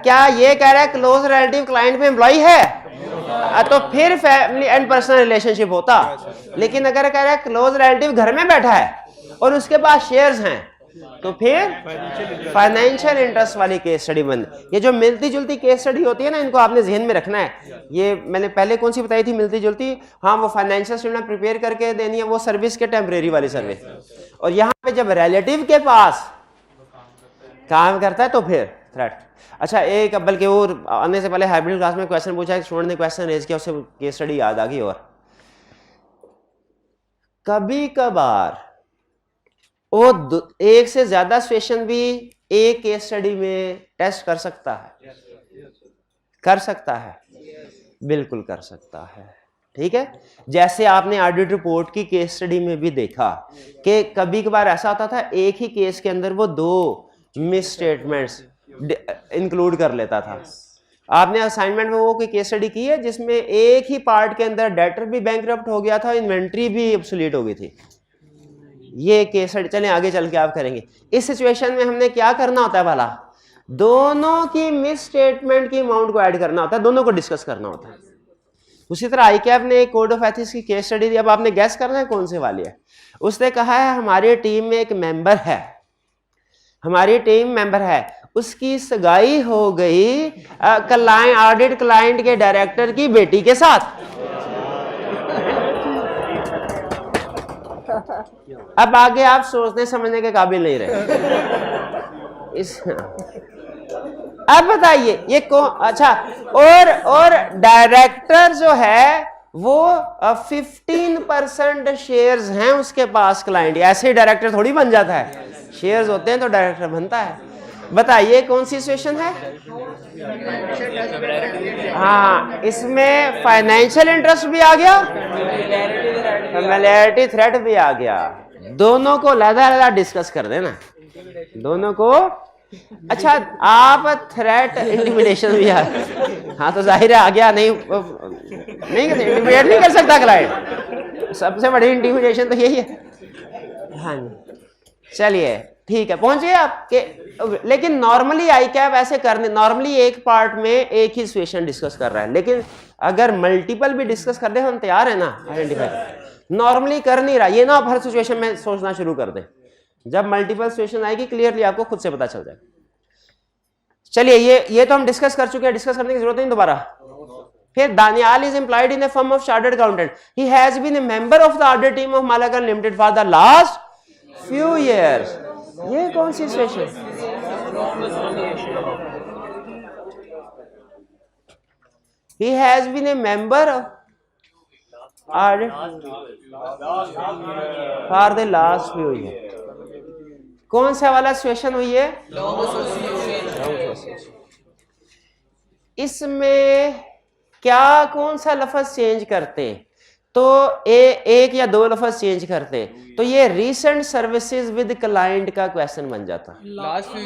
क्या ये कह रहा है क्लोज रिलेटिव क्लाइंट में एम्प्लॉय है, तो फिर फैमिली एंड पर्सनल रिलेशनशिप होता। लेकिन अगर कह रहा है क्लोज रिलेटिव घर में बैठा है और उसके पास शेयर्स हैं, तो फिर फाइनेंशियल इंटरेस्ट वाली केस स्टडी बंद। ये जो मिलती जुलती केस स्टडी होती है ना, इनको आपने जहन में रखना है। ये मैंने पहले कौन सी बताई थी मिलती जुलती? हाँ, वो फाइनेंशियल स्टेटमेंट प्रिपेयर करके देनी है, वो सर्विस के टेम्परेरी वाली सर्विस। और यहाँ पे जब रिलेटिव के पास काम करता है तो फिर थ्रेट। अच्छा, एक बल्कि वो आने से पहले हाइब्रिड क्लास में क्वेश्चन पूछा, स्टूडेंट ने क्वेश्चन रेज किया, उससे केस स्टडी याद आ गई। और कभी कभार वो एक से ज्यादा सिचुएशन भी एक केस स्टडी में टेस्ट कर सकता है, कर सकता है, बिल्कुल कर सकता है, ठीक है। जैसे आपने ऑडिट रिपोर्ट की केस स्टडी में भी देखा कि कभी कभार ऐसा होता था एक ही केस के अंदर वो दो मिस स्टेटमेंट्स इंक्लूड कर लेता था। आपने असाइनमेंट में वो कोई केस स्टडी की है जिसमें एक ही पार्ट के अंदर डेटर भी बैंकरप्ट हो गया था, इन्वेंट्री भी ऑब्सोलीट हो गई थी? ये केस स्टडी चलें आगे चल के आप करेंगे। इस सिचुएशन में हमने क्या करना होता है भला? दोनों की मिस स्टेटमेंट की अमाउंट को ऐड करना होता है, दोनों को डिस्कस करना होता है। उसी तरह आईकैप ने एक कोड ऑफ एथिक्स की केस स्टडी दी। अब आपने गैस करना है कौन से वाली है। उसने कहा है हमारी टीम में एक मेंबर है, हमारी टीम मेंबर है, उसकी सगाई हो गई क्लाइंट, ऑडिट क्लाइंट के डायरेक्टर की बेटी के साथ। अब आगे आप सोचने समझने के काबिल नहीं रहे। अब बताइए ये कौन? अच्छा, और डायरेक्टर जो है वो 15% शेयर्स हैं उसके पास क्लाइंट। ऐसे ही डायरेक्टर थोड़ी बन जाता है, शेयर्स होते हैं तो डायरेक्टर बनता है। बताइए कौन सी सिचुएशन है? हाँ, इसमें फाइनेंशियल इंटरेस्ट भी आ गया, फैमिलियरिटी थ्रेट भी आ गया। दोनों को लदा डिस्कस कर देना, दोनों को। अच्छा, आप थ्रेट इंटिमिडेशन भी आ, हाँ तो जाहिर है आ गया। नहीं इंटिमिडेट नहीं कर सकता क्लाइंट, सबसे बड़ी इंटिमिडेशन तो यही है। हाँ जी, चलिए ठीक है, पहुंचे आपके। लेकिन नॉर्मली आईकैप ऐसे करने, नॉर्मली एक पार्ट में एक ही सिचुएशन डिस्कस कर रहा है, लेकिन अगर मल्टीपल भी डिस्कस कर दे हम तैयार है ना आइडेंटिफाई। नॉर्मली कर नहीं रहा, ये ना आप हर सिचुएशन में सोचना शुरू कर दें। जब मल्टीपल सिचुएशन आएगी क्लियरली आपको खुद से पता चल जाएगा। चलिए ये तो हम डिस्कस कर चुके हैं, डिस्कस करने की जरूरत नहीं दोबारा। फिर Daniyal is employed in a firm of chartered accountant, he has been a member of the audit team of Malakan limited for the last few years. ये कौन सी situation? He has been a member of audit for the last few years. कौन सा वाला सिचुएशन हुई है? इसमें क्या कौन सा लफ्ज चेंज करते? तो एक या दो लफ्ज चेंज करते तो ये रीसेंट सर्विसेज विद क्लाइंट का क्वेश्चन बन जाता। Last few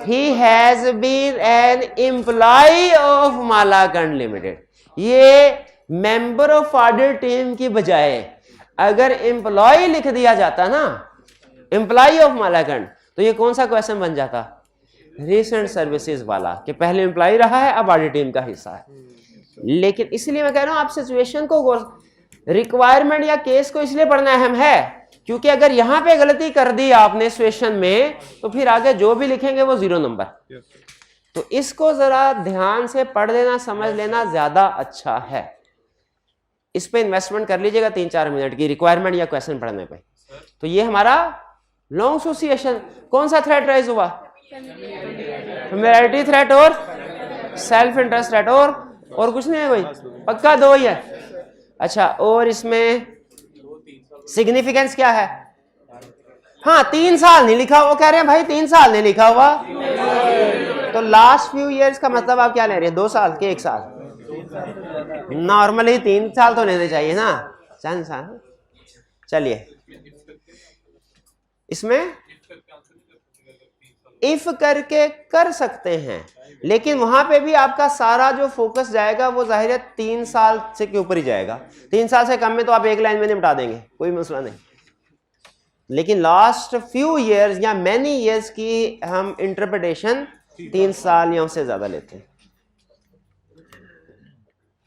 He has been an employee of Malakand Limited। ये मेंबर ऑफ ऑडिट टीम की बजाय अगर एम्प्लॉय लिख दिया जाता ना, एम्प्लॉय ऑफ मालाकंड, तो ये कौन सा क्वेश्चन बन जाता? रिसेंट सर्विसेज वाला, कि पहले एम्प्लॉय रहा है अब ऑडिट टीम का हिस्सा है। लेकिन इसलिए मैं कह रहा हूं आप सिचुएशन को, रिक्वायरमेंट या केस को इसलिए पढ़ना अहम है क्योंकि अगर यहां पे गलती कर दी आपने सिचुएशन में तो फिर आगे जो भी लिखेंगे वो 0 नंबर। तो इसको जरा ध्यान से पढ़ लेना, समझ लेना ज्यादा अच्छा है। इस पे इन्वेस्टमेंट कर लीजिएगा 3-4 मिनट की, रिक्वायरमेंट या क्वेश्चन पढ़ने पे। तो ये हमारा लॉन्ग एसोसिएशन, कौन सा थ्रेट राइज हुआ? फेमिलियरिटी थ्रेट और सेल्फ इंटरेस्ट थ्रेट, और कुछ नहीं है कोई? पक्का 2 ही है। अच्छा, और इसमें सिग्निफिकेंस क्या है? हाँ, 3 साल नहीं लिखा, वो कह रहे हैं भाई 3 साल नहीं लिखा हुआ, तो लास्ट फ्यू इयर्स का मतलब आप क्या ले रहे हैं? 2 साल के 1 साल? नॉर्मली 3 साल तो लेने चाहिए ना, 4 साल। चलिए, इसमें इफ करके कर सकते हैं, लेकिन वहां पे भी आपका सारा जो फोकस जाएगा वो जाहिर है 3 साल से के ऊपर ही जाएगा। 3 साल से कम में तो आप एक लाइन में निपटा देंगे, कोई मसला नहीं। लेकिन लास्ट फ्यू इयर्स या मैनी इयर्स की हम इंटरप्रिटेशन 3 साल या उससे ज्यादा लेते हैं।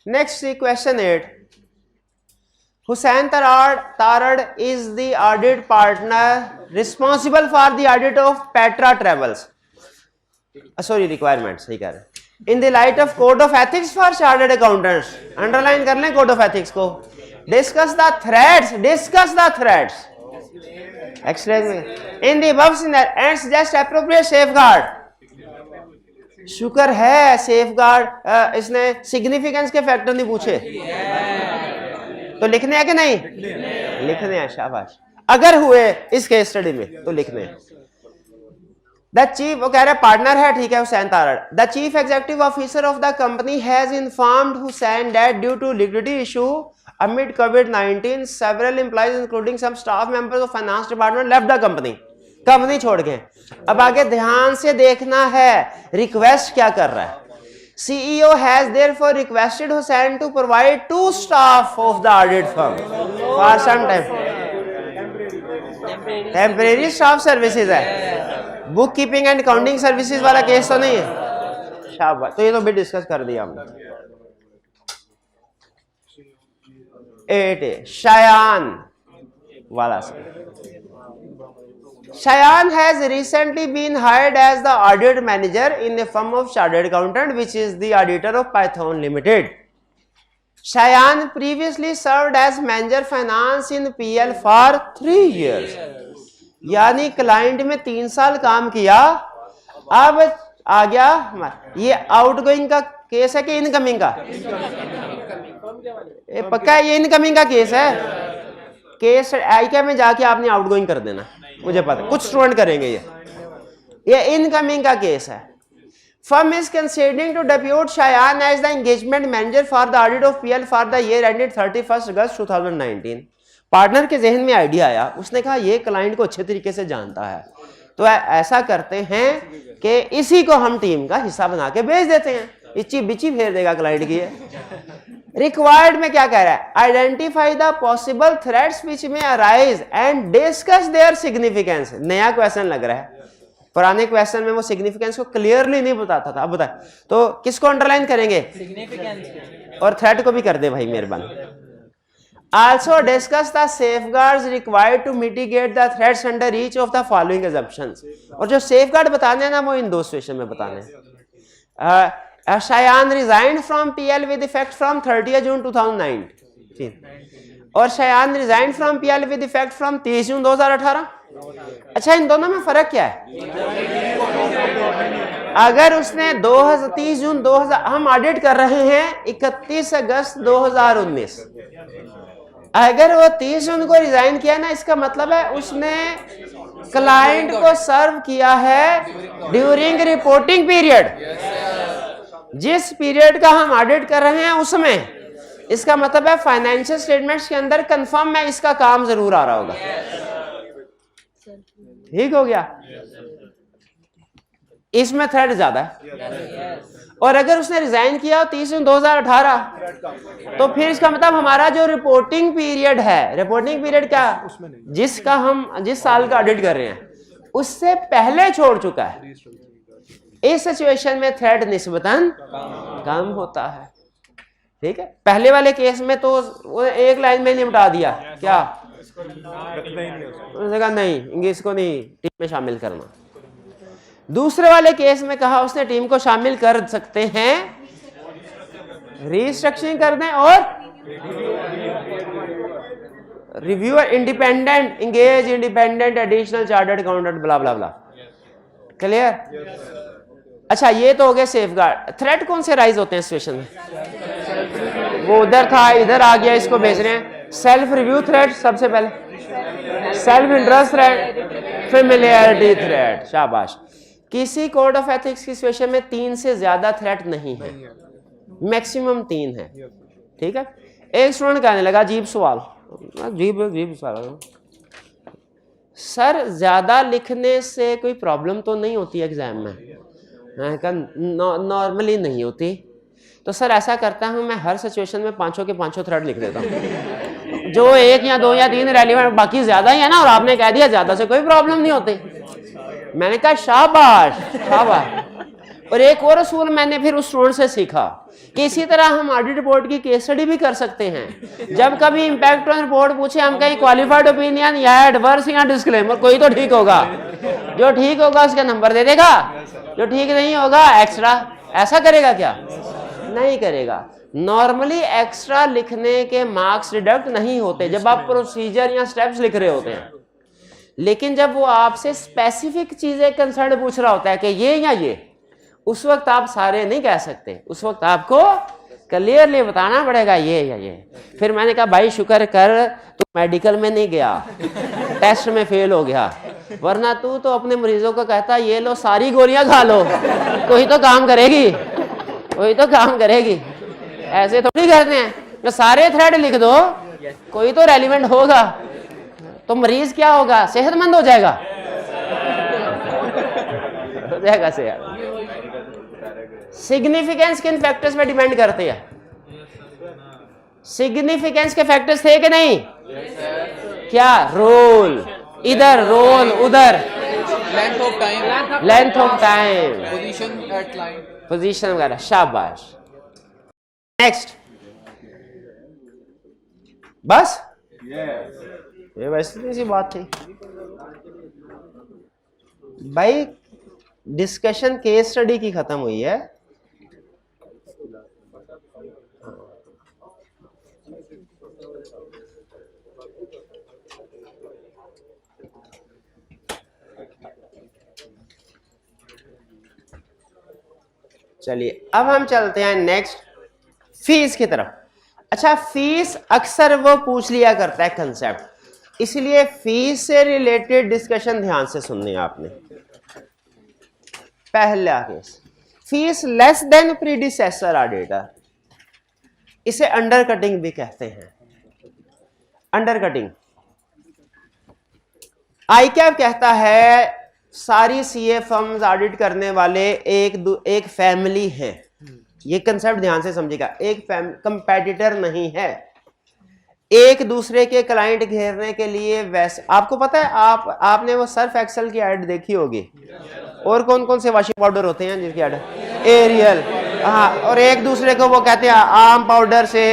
Next question 8, Hussain Tarad is the audit partner responsible for the audit of Petra Travels. Sorry, requirements, सही कह रहे हैं। In the light of code of ethics for chartered accountants, underline कर लें code of ethics को। Discuss the threats, explain me in the above scenario and suggest appropriate safeguard। शुक्र है सेफगार्ड इसने सिग्निफिकेंस के फैक्टर नहीं पूछे, तो लिखने हैं कि नहीं? लिखने हैं, शाबाश। अगर हुए इस केस स्टडी में तो लिखने हैं। द चीफ, वो कह रहे हैं पार्टनर है, ठीक है, Hussain Tarar. The chief executive officer of the company has informed Hussain that due to liquidity issue amid COVID-19 several employees including some staff members of finance department left the company छोड़ गए। अब आगे ध्यान से देखना है रिक्वेस्ट क्या कर रहा है। CEO has therefore requested Hussain to provide 2 staff of the audit firm for some time। Temporary staff services है, book keeping and accounting services वाला केस तो नहीं है। शाबाश, तो ये तो भी डिस्कस कर दिया हमने। 8 शयान वाला से, Shayan has recently been hired as the audit manager in the firm of chartered accountant which is the auditor of Python Limited। Shayan previously served as manager finance in PL for 3 years। यानी क्लाइंट में 3 साल काम किया। अब आ गया, ये आउटगोइंग का केस है कि इनकमिंग का? पक्का है ये इनकमिंग का केस है। केस आईके में जाके आपने आउटगोइंग कर देना, मुझे पता है कुछ स्टूडेंट करेंगे। ये इनकमिंग का केस है। Firm is considering to depute Shayan as the engagement manager for the audit of PL for the year ended 31 August 2019। Partner के जहन में आइडिया आया, उसने कहा ये क्लाइंट को अच्छे तरीके से जानता है, तो ऐसा करते हैं कि इसी को हम टीम का हिस्सा बना के भेज देते हैं, इच्ची बिची फेर देगा क्लाइंट की। रिक्वायर्ड में क्या कह रहा है? Identify the possible threats which may arise and discuss their significance. नया क्वेश्चन लग रहा है, पुराने क्वेश्चन में वो सिग्निफिकेंस को क्लियरली नहीं बताता था। अब बता, तो किसको अंडरलाइन करेंगे? सिग्निफिकेंस। और थ्रेट को भी कर दे भाई मेहरबानी। Also discuss the safeguards required to mitigate the threats under each of the following assumptions. और जो सेफगार्ड बताने हैं ना वो इन 2 सिचुएशन में बताने हैं। Shayan resigned from PL with effect from 30 June 2009 और Shayan resigned from PL with effect from 30 जून 2018। अच्छा, इन दोनों में फर्क क्या है? अगर उसने 30 जून 2000, हम ऑडिट कर रहे हैं 31 अगस्त 2019, अगर वो 30 जून को रिजाइन किया ना, इसका मतलब है उसने क्लाइंट को सर्व किया है ड्यूरिंग रिपोर्टिंग पीरियड। जिस पीरियड का हम ऑडिट कर रहे हैं उसमें, इसका मतलब है फाइनेंशियल स्टेटमेंट्स के अंदर कंफर्म है इसका काम जरूर आ रहा होगा। ठीक हो गया, इसमें थ्रेड ज्यादा है। और अगर उसने रिजाइन किया 30 जून 2018, तो फिर इसका मतलब हमारा जो रिपोर्टिंग पीरियड है, रिपोर्टिंग पीरियड क्या, जिसका हम जिस साल का ऑडिट कर रहे हैं उससे पहले छोड़ चुका है। इस सिचुएशन में थ्रेड निस्बतन कम होता है। ठीक है, पहले वाले केस में तो वो एक लाइन में निपटा दिया, क्या उसने कहा नहीं इसको नहीं टीम में शामिल करना। दूसरे वाले केस में कहा उसने टीम को शामिल कर सकते हैं, रीस्ट्रक्चरिंग कर दें और reviewer independent engage independent additional chartered accountant blah blah blah. Clear? अच्छा, ये तो हो गया सेफगार्ड। थ्रेट कौन से राइज होते हैं सिचुएशन में? वो उधर था इधर आ गया, इसको भेज रहे हैं। सेल्फ रिव्यू थ्रेट सबसे पहले, self interest threat, familiarity threat. शाबाश। किसी कोड ऑफ एथिक्स की सिचुएशन में 3 से ज्यादा थ्रेट नहीं है, मैक्सिमम 3 है। ठीक है। एक स्टूडेंट कहने लगा अजीब सवाल, अजीब सवाल, सर ज्यादा लिखने से कोई प्रॉब्लम तो नहीं होती एग्जाम में? मैं कहा नॉर्मली नहीं होती। तो सर ऐसा करता हूँ मैं हर सिचुएशन में 5 के 5 थ्रेड लिख देता हूँ, जो 1 या 2 या 3 रेलिवेंट, बाकी ज्यादा ही है ना, और आपने कह दिया ज्यादा से कोई प्रॉब्लम नहीं होती। मैंने कहा शाबाश शाबाश। और एक और असूल मैंने फिर उस स्टूडेंट से सीखा कि इसी तरह हम ऑडिट रिपोर्ट की केस स्टडी भी कर सकते हैं। जब कभी इंपैक्ट ऑन रिपोर्ट पूछे, हम कहीं क्वालिफाइड ओपिनियन या एडवर्स या डिस्क्लेमर, कोई तो ठीक होगा, जो ठीक होगा उसका नंबर दे देगा, जो ठीक नहीं होगा एक्स्ट्रा। ऐसा करेगा क्या? नहीं करेगा। नॉर्मली एक्स्ट्रा लिखने के मार्क्स डिडक्ट नहीं होते जब आप प्रोसीजर या स्टेप्स लिख रहे होते हैं, लेकिन जब वो आपसे स्पेसिफिक चीजें कंसर्न पूछ रहा होता है कि ये या ये, उस वक्त आप सारे नहीं कह सकते, उस वक्त आपको क्लियरली बताना पड़ेगा ये या ये। फिर मैंने कहा भाई शुक्र कर तू मेडिकल में नहीं गया, टेस्ट में फेल हो गया, वरना तू तो अपने मरीजों को कहता ये लो सारी गोलियां खा लो, कोई तो काम करेगी, कोई तो काम करेगी। ऐसे थोड़ी करते हैं, तो सारे थ्रेड लिख दो, कोई तो रेलिवेंट होगा, तो मरीज क्या होगा, सेहतमंद हो जाएगा, हो जाएगा सेहत। सिग्निफिकेंस किन फैक्टर्स पे डिपेंड करते हैं? सिग्निफिकेंस के फैक्टर्स थे कि नहीं? क्या? रोल, इधर रोल, उधर length of time, length of time, position at line, position वगैरह। शाबाश। नेक्स्ट, बस ये वैसे सी बात थी भाई। डिस्कशन केस स्टडी की खत्म हुई है। चलिए अब हम चलते हैं नेक्स्ट, फीस की तरफ। अच्छा, फीस अक्सर वो पूछ लिया करता है कंसेप्ट, इसलिए फीस से रिलेटेड डिस्कशन ध्यान से सुननी है आपने। पहला case, fees less than predecessor auditor, इसे अंडरकटिंग भी कहते हैं। अंडरकटिंग आईकैप कहता है सारी सीए फर्म्स ऑडिट करने वाले एक फैमिली है। ये कंसेप्ट ध्यान से समझिएगा, एक कंपेटिटर नहीं है, एक दूसरे के क्लाइंट घेरने के लिए। वैसे आपको पता है, आपने वो सर्फ एक्सेल की ऐड देखी होगी, और कौन कौन से वॉशिंग पाउडर होते हैं जिसकी ऐड? एरियल, हाँ, और एक दूसरे को वो कहते हैं आम पाउडर से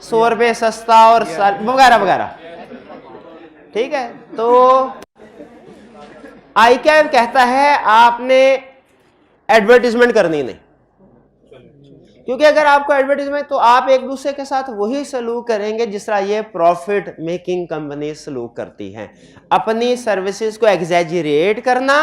100 रुपये सस्ता और वगैरह वगैरह। ठीक है, तो आईकैप कहता है आपने एडवर्टीजमेंट करनी नहीं, क्योंकि अगर आपको एडवर्टीजमेंट, तो आप एक दूसरे के साथ वही सलूक करेंगे जिस तरह ये प्रॉफिट मेकिंग कंपनी सलूक करती हैं, अपनी सर्विसेज को एग्जैजरेट करना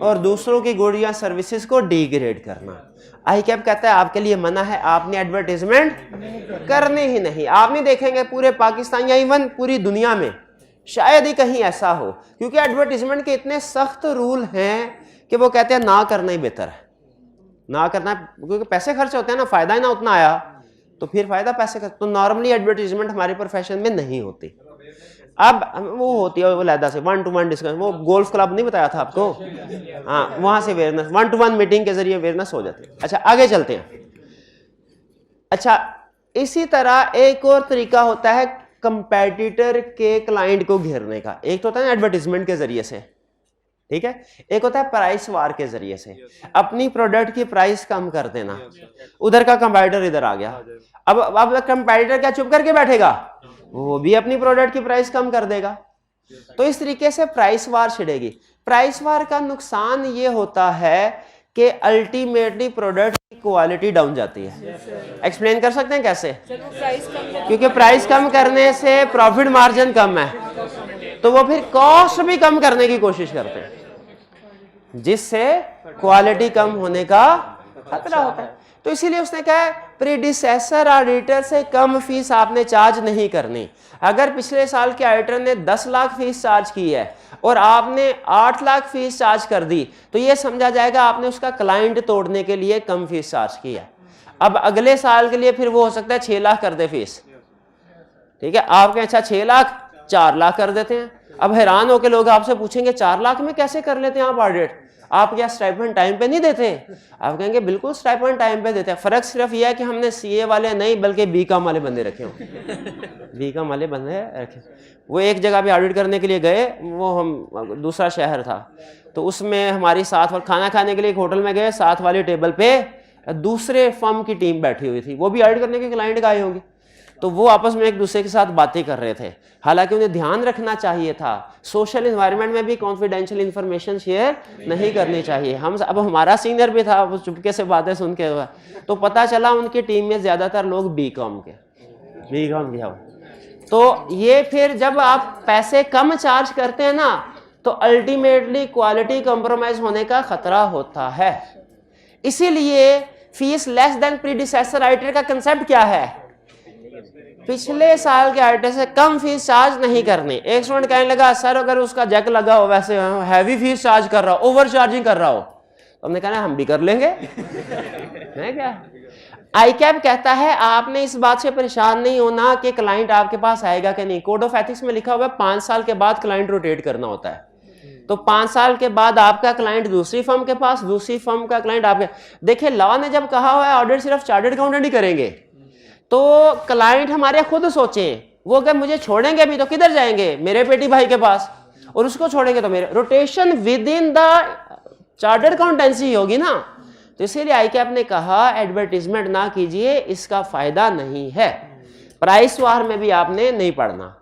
और दूसरों की गुड या सर्विसेज को डिग्रेड करना। आईकैप कहता है आपके लिए मना है, आपने एडवर्टीजमेंट करनी ही नहीं। आप नहीं देखेंगे पूरे पाकिस्तान या इवन पूरी दुनिया में शायद ही कहीं ऐसा हो, क्योंकि एडवर्टीजमेंट के इतने सख्त रूल हैं कि वो कहते हैं ना करना ही बेहतर है। ना करना, क्योंकि पैसे खर्च होते हैं ना, फायदा ही ना उतना आया तो फिर फायदा पैसे खर्च। तो नॉर्मली एडवर्टीजमेंट हमारे प्रोफेशन में नहीं होती। अब वो होती है वो लहदा से 1-to-1 डिस्कशन, वो गोल्फ क्लब नहीं बताया था आपको, हाँ वहां से अवेयरनेस 1-to-1 मीटिंग के जरिए अवेयरनेस हो जाती है। अच्छा आगे चलते हैं। अच्छा इसी तरह एक और तरीका होता है कंपेटिटर के क्लाइंट को घेरने का। एक तो होता है एडवर्टीजमेंट के जरिए से, ठीक है, एक होता है प्राइस वार के जरिए से, अपनी प्रोडक्ट की प्राइस कम कर देना। उधर का कंपेटिटर इधर आ गया, अब कंपेटिटर क्या चुप करके बैठेगा, वो भी अपनी प्रोडक्ट की प्राइस कम कर देगा। तो इस तरीके से प्राइस वार छिड़ेगी। प्राइस वार का नुकसान ये होता है कि अल्टीमेटली प्रोडक्ट की क्वालिटी डाउन जाती है। एक्सप्लेन कर सकते हैं कैसे? क्योंकि प्राइस कम करने से प्रॉफिट मार्जिन कम है, तो वो फिर कॉस्ट भी कम करने की कोशिश करते हैं, जिससे क्वालिटी कम होने का खतरा होता है। तो इसीलिए उसने कहा प्रीडिसेसर ऑडिटर से कम फीस आपने चार्ज नहीं करनी। अगर पिछले साल के ऑडिटर ने 10 लाख फीस चार्ज की है और आपने 8 लाख फीस चार्ज कर दी, तो ये समझा जाएगा आपने उसका क्लाइंट तोड़ने के लिए कम फीस चार्ज की है। अब अगले साल के लिए फिर वो हो सकता है 6 लाख कर दे फीस, ठीक है, आपके अच्छा 6 लाख 4 लाख कर देते हैं। अब हैरान होकर लोग आपसे पूछेंगे 4 लाख में कैसे कर लेते हैं आप ऑडिट, आप क्या स्टाइपेंड टाइम पे नहीं देते? आप कहेंगे बिल्कुल स्टाइपेंड टाइम पे देते हैं। फर्क सिर्फ यह है कि हमने सीए वाले नहीं बल्कि बीकॉम वाले बंदे रखे हों। बीकॉम वाले बंदे रखे। वो एक जगह पे ऑडिट करने के लिए गए, वो हम दूसरा शहर था, तो उसमें हमारी साथ वाले खाना खाने के लिए एक होटल में गए, साथ वाली टेबल पे दूसरे फर्म की टीम बैठी हुई थी, वो भी ऑडिट करने के क्लाइंट का आए होंगे। तो वो आपस में एक दूसरे के साथ बातें कर रहे थे। हालांकि उन्हें ध्यान रखना चाहिए था सोशल एनवायरनमेंट में भी कॉन्फिडेंशियल इंफॉर्मेशन शेयर नहीं करनी चाहिए। हम अब हमारा सीनियर भी था, वो चुपके से बातें सुन के, तो पता चला उनकी टीम में ज्यादातर लोग बीकॉम किया। तो ये फिर जब आप पैसे कम चार्ज करते हैं ना, तो अल्टीमेटली क्वालिटी कॉम्प्रोमाइज होने का खतरा होता है। इसीलिए fees less than predecessor auditor का कंसेप्ट क्या है? पिछले साल के ऑडिटर से कम फीस चार्ज नहीं करनी। एक स्टूडेंट कहने लगा सर अगर उसका जैक लगा हो, वैसे हैवी फीस चार्ज कर रहा हो, ओवर चार्जिंग कर रहा हो, तो हमने कहा हम भी कर लेंगे। है क्या? आईकैप कहता है आपने इस बात से परेशान नहीं होना कि क्लाइंट आपके पास आएगा कि नहीं। कोड ऑफ एथिक्स में लिखा हुआ है 5 साल के बाद क्लाइंट रोटेट करना होता है। तो 5 साल के बाद आपका क्लाइंट दूसरी फर्म के पास, दूसरी फर्म का क्लाइंट आपके। देखिए लॉ ने जब कहा हुआ है ऑडिट सिर्फ चार्टर्ड अकाउंटेंट ही करेंगे, तो क्लाइंट हमारे खुद सोचें, वो अगर मुझे छोड़ेंगे भी तो किधर जाएंगे? मेरे पेटी भाई के पास, और उसको छोड़ेंगे तो मेरे। Rotation with in the chartered accountancy होगी ना। तो इसीलिए आईकैप ने कहा एडवर्टीजमेंट ना कीजिए, इसका फायदा नहीं है। प्राइस वार में भी आपने नहीं पढ़ना।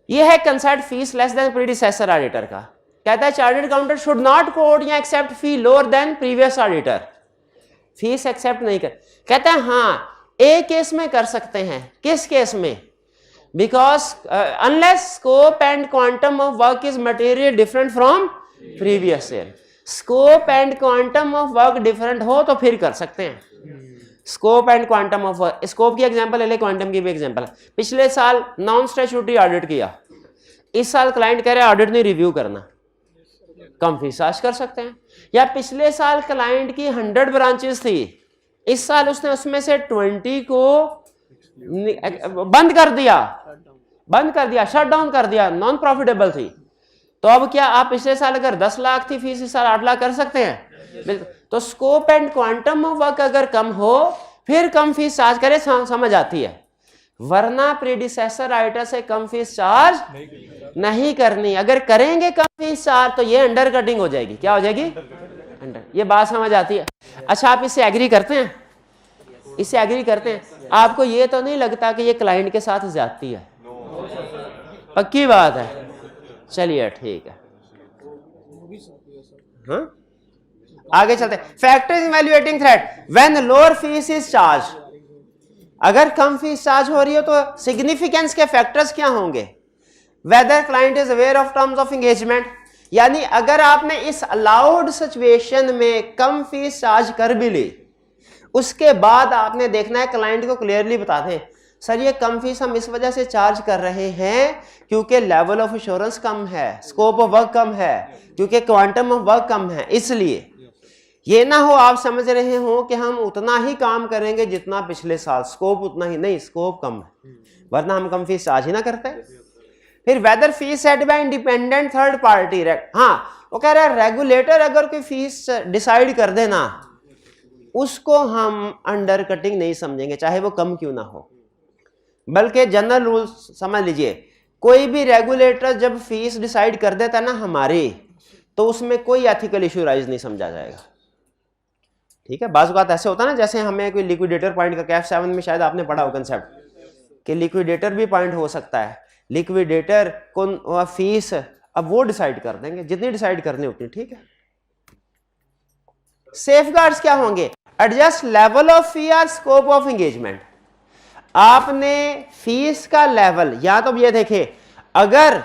यह है concept fees less than predecessor auditor का। कहता है chartered accountant should not quote या accept fee lower than previous auditor. Fees accept नहीं कर। कहता है हाँ एक केस में कर सकते हैं। किस केस में? Because unless scope and quantum of work is material different from previous year. Scope and quantum of work different हो तो फिर कर सकते हैं। Scope and quantum of work, scope की एग्जांपल ले ले, क्वांटम की भी एग्जांपल है। पिछले साल नॉन स्टैट्यूटरी ऑडिट किया, इस साल क्लाइंट कह रहे हैं ऑडिट नहीं रिव्यू करना, कम फीस चार्ज कर सकते हैं। या पिछले साल क्लाइंट की 100 ब्रांचेस थी, इस साल उसने उसमें से 20 को बंद कर दिया, शट डाउन कर दिया, नॉन प्रॉफिटेबल थी। तो अब क्या आप पिछले साल अगर 10 लाख थी फीस, इस साल 8 लाख कर सकते हैं? तो scope and quantum of work अगर कम हो फिर कम फीस चार्ज करे, समझ आती है। वरना प्रीडिसेसर ऑडिटर से कम फीस चार्ज नहीं करनी। अगर करेंगे कम फीस चार्ज तो ये अंडर कटिंग हो जाएगी। क्या हो जाएगी? अंडर। ये बात समझ आती है? अच्छा आप इससे एग्री करते हैं? इससे एग्री करते हैं? आपको ये तो नहीं लगता कि ये क्लाइंट के साथ ज्यादती है? पक्की बात है। चलिए ठीक है, हाँ आगे चलते हैं। Factors evaluating threat when lower fees is charge. अगर कम फीस चार्ज हो रही हो तो सिग्निफिकेंस के फैक्टर्स क्या होंगे? Whether client is aware of terms of engagement, यानी अगर आपने इस अलाउड सिचुएशन में कम फीस चार्ज कर भी ली, उसके बाद आपने देखना है क्लाइंट को क्लियरली बता दें सर ये कम फीस हम इस वजह से चार्ज कर रहे हैं क्योंकि लेवल ऑफ एश्योरेंस कम है, स्कोप ऑफ वर्क कम है, क्योंकि क्वांटम ऑफ वर्क कम है, इसलिए ये ना हो आप समझ रहे हो कि हम उतना ही काम करेंगे जितना पिछले साल, स्कोप उतना ही नहीं, स्कोप कम है, वरना हम कम फीस चार्ज ही ना करते। फिर whether fees set by independent third party, हाँ वो कह रहा है रेगुलेटर अगर कोई फीस डिसाइड कर देना उसको हम अंडर कटिंग नहीं समझेंगे, चाहे वो कम क्यों ना हो। बल्कि जनरल रूल समझ लीजिए, कोई भी रेगुलेटर जब फीस डिसाइड कर देता है ना हमारी, तो उसमें कोई एथिकल इशू राइज नहीं समझा जाएगा। ठीक है, बाज़ बात ऐसे होता है ना, जैसे हमें कोई लिक्विडेटर पॉइंट का कैफ 7 में शायद आपने पढ़ा हो कंसेप्ट कि लिक्विडेटर भी पॉइंट हो सकता है। लिक्विडेटर को फीस अब वो डिसाइड कर देंगे, जितनी डिसाइड करनी उतनी, ठीक है। सेफगार्ड्स क्या होंगे? एडजस्ट लेवल ऑफ फी और स्कोप ऑफ एंगेजमेंट। आपने फीस का लेवल, या तो ये देखें अगर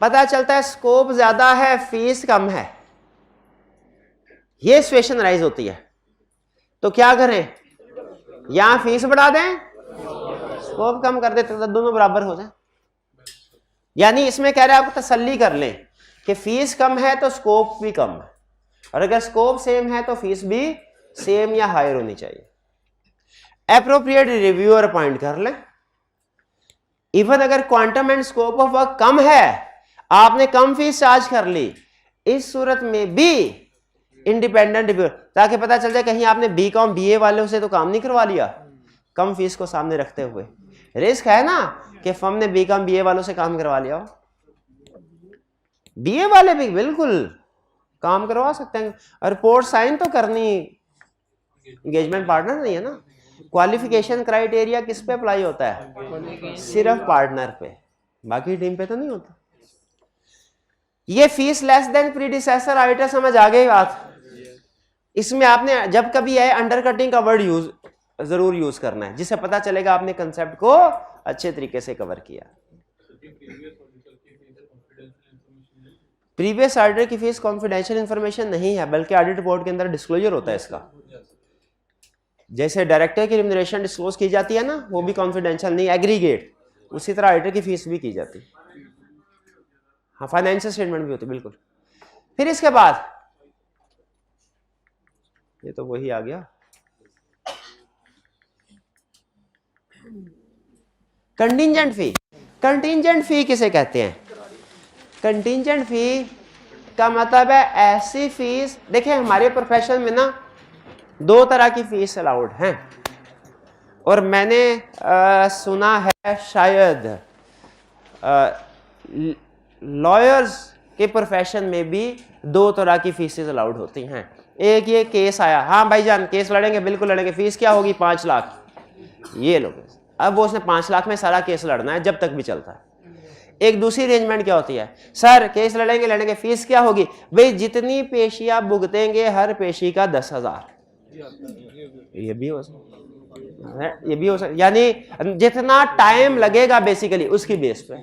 पता चलता है स्कोप ज्यादा है फीस कम है, ये सिचुएशन राइज होती है, तो क्या करें? यहां फीस बढ़ा दें, स्कोप कम कर देते तो दोनों बराबर हो जाए। यानी इसमें कह रहे हैं आपको तसल्ली कर लें कि फीस कम है तो स्कोप भी कम है, और अगर स्कोप सेम है तो फीस भी सेम या हायर होनी चाहिए। एप्रोप्रिएट रिव्यूअर अपॉइंट कर लें। इवन अगर quantum and scope of work कम है, आपने कम फीस चार्ज कर ली, इस सूरत में भी इंडिपेंडेंट रिव्यूअर, ताकि पता चल जाए कहीं आपने बीकॉम बीए वालों से तो काम नहीं करवा लिया कम फीस को सामने रखते हुए। रिस्क है ना कि फर्म ने बीकॉम बीए वालों से काम करवा लिया हो। बीए वाले भी बिल्कुल काम करवा सकते हैं, और रिपोर्ट साइन तो करनी एंगेजमेंट पार्टनर नहीं है ना। क्वालिफिकेशन क्राइटेरिया किस पे अप्लाई होता है? सिर्फ पार्टनर पे, बाकी टीम पे तो नहीं होता। ये fees less than predecessor item समझ आ गई बात। इसमें आपने जब कभी आए अंडर कटिंग का वर्ड जरूर यूज करना है, जिससे पता चलेगा आपने कंसेप्ट को अच्छे तरीके से कवर किया। प्रीवियस ऑडिटर की फीस कॉन्फिडेंशियल इंफॉर्मेशन नहीं है, बल्कि ऑडिट रिपोर्ट के अंदर डिस्क्लोजर होता है इसका। जैसे डायरेक्टर की रिम्यूनरेशन डिस्क्लोज की जाती है ना, वो भी कॉन्फिडेंशियल नहीं, एग्रीगेट, उसी तरह ऑडिटर की फीस भी की जाती है। हाँ, फाइनेंशियल स्टेटमेंट भी होती है बिल्कुल। फिर इसके बाद ये तो वही आ गया, कंटिंजेंट फी। कंटिंजेंट फी किसे कहते हैं? कंटिंजेंट फी का मतलब है ऐसी फीस, देखिए हमारे प्रोफेशन में ना दो तरह की फीस अलाउड हैं, और मैंने सुना है शायद लॉयर्स के प्रोफेशन में भी दो तरह की फीसेस अलाउड होती हैं। एक ये केस आया, हाँ भाईजान केस लड़ेंगे, बिल्कुल लड़ेंगे, फीस क्या होगी? 5 लाख। ये लोग, अब वो उसने 5 लाख में सारा केस लड़ना है जब तक भी चलता है। एक दूसरी अरेंजमेंट क्या होती है? सर केस लड़ेंगे, फीस क्या होगी? भाई जितनी पेशी आप भुगतेंगे हर पेशी का 10,000। ये भी हो सकता, यानी जितना टाइम लगेगा बेसिकली उसकी बेस पे।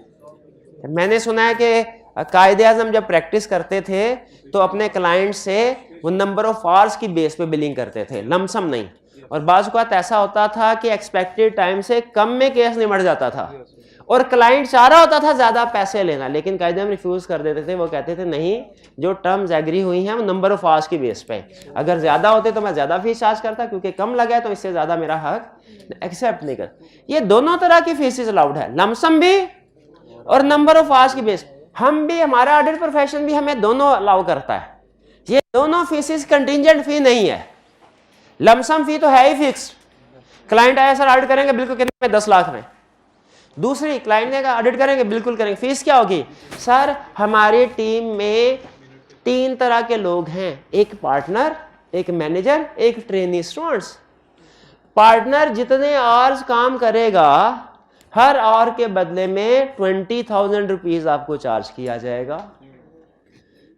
मैंने सुना है कि कायदे आज़म जब प्रैक्टिस करते थे तो अपने क्लाइंट से वो नंबर ऑफ आवर्स की बेस पे बिलिंग करते थे, लमसम नहीं। और बाज़ औक़ात ऐसा होता था कि एक्सपेक्टेड टाइम से कम में केस निमट जाता था, और क्लाइंट चाह रहा होता था ज़्यादा पैसे लेना, लेकिन कायदे हम रिफ्यूज़ कर देते थे। वो कहते थे नहीं, जो टर्म्स एग्री हुई हैं वो नंबर ऑफ आवर्स की बेस पे, अगर ज़्यादा होते तो मैं ज़्यादा फीस चार्ज करता, क्योंकि कम लगा है तो इससे ज़्यादा मेरा हक एक्सेप्ट नहीं कर। ये दोनों तरह की फीसेस अलाउड है, लमसम भी और नंबर ऑफ आवर्स की बेस। हम भी, हमारा ऑडिट प्रोफेशन भी हमें दोनों अलाउ करता है। ये दोनों फीसेस कंटिंजेंट फी नहीं है। लमसम फी तो है ही फिक्स, क्लाइंट आया सर ऑडिट करेंगे, बिल्कुल कितने में? 10 लाख में। दूसरी, क्लाइंट ने कहा ऑडिट करेंगे, बिल्कुल करेंगे, फीस क्या होगी? सर हमारी टीम में 3 तरह के लोग हैं, एक पार्टनर, एक मैनेजर, एक ट्रेनी स्टूडेंट्स। पार्टनर जितने आवर्स काम करेगा हर आवर के बदले में 20,000 रुपीज आपको चार्ज किया जाएगा।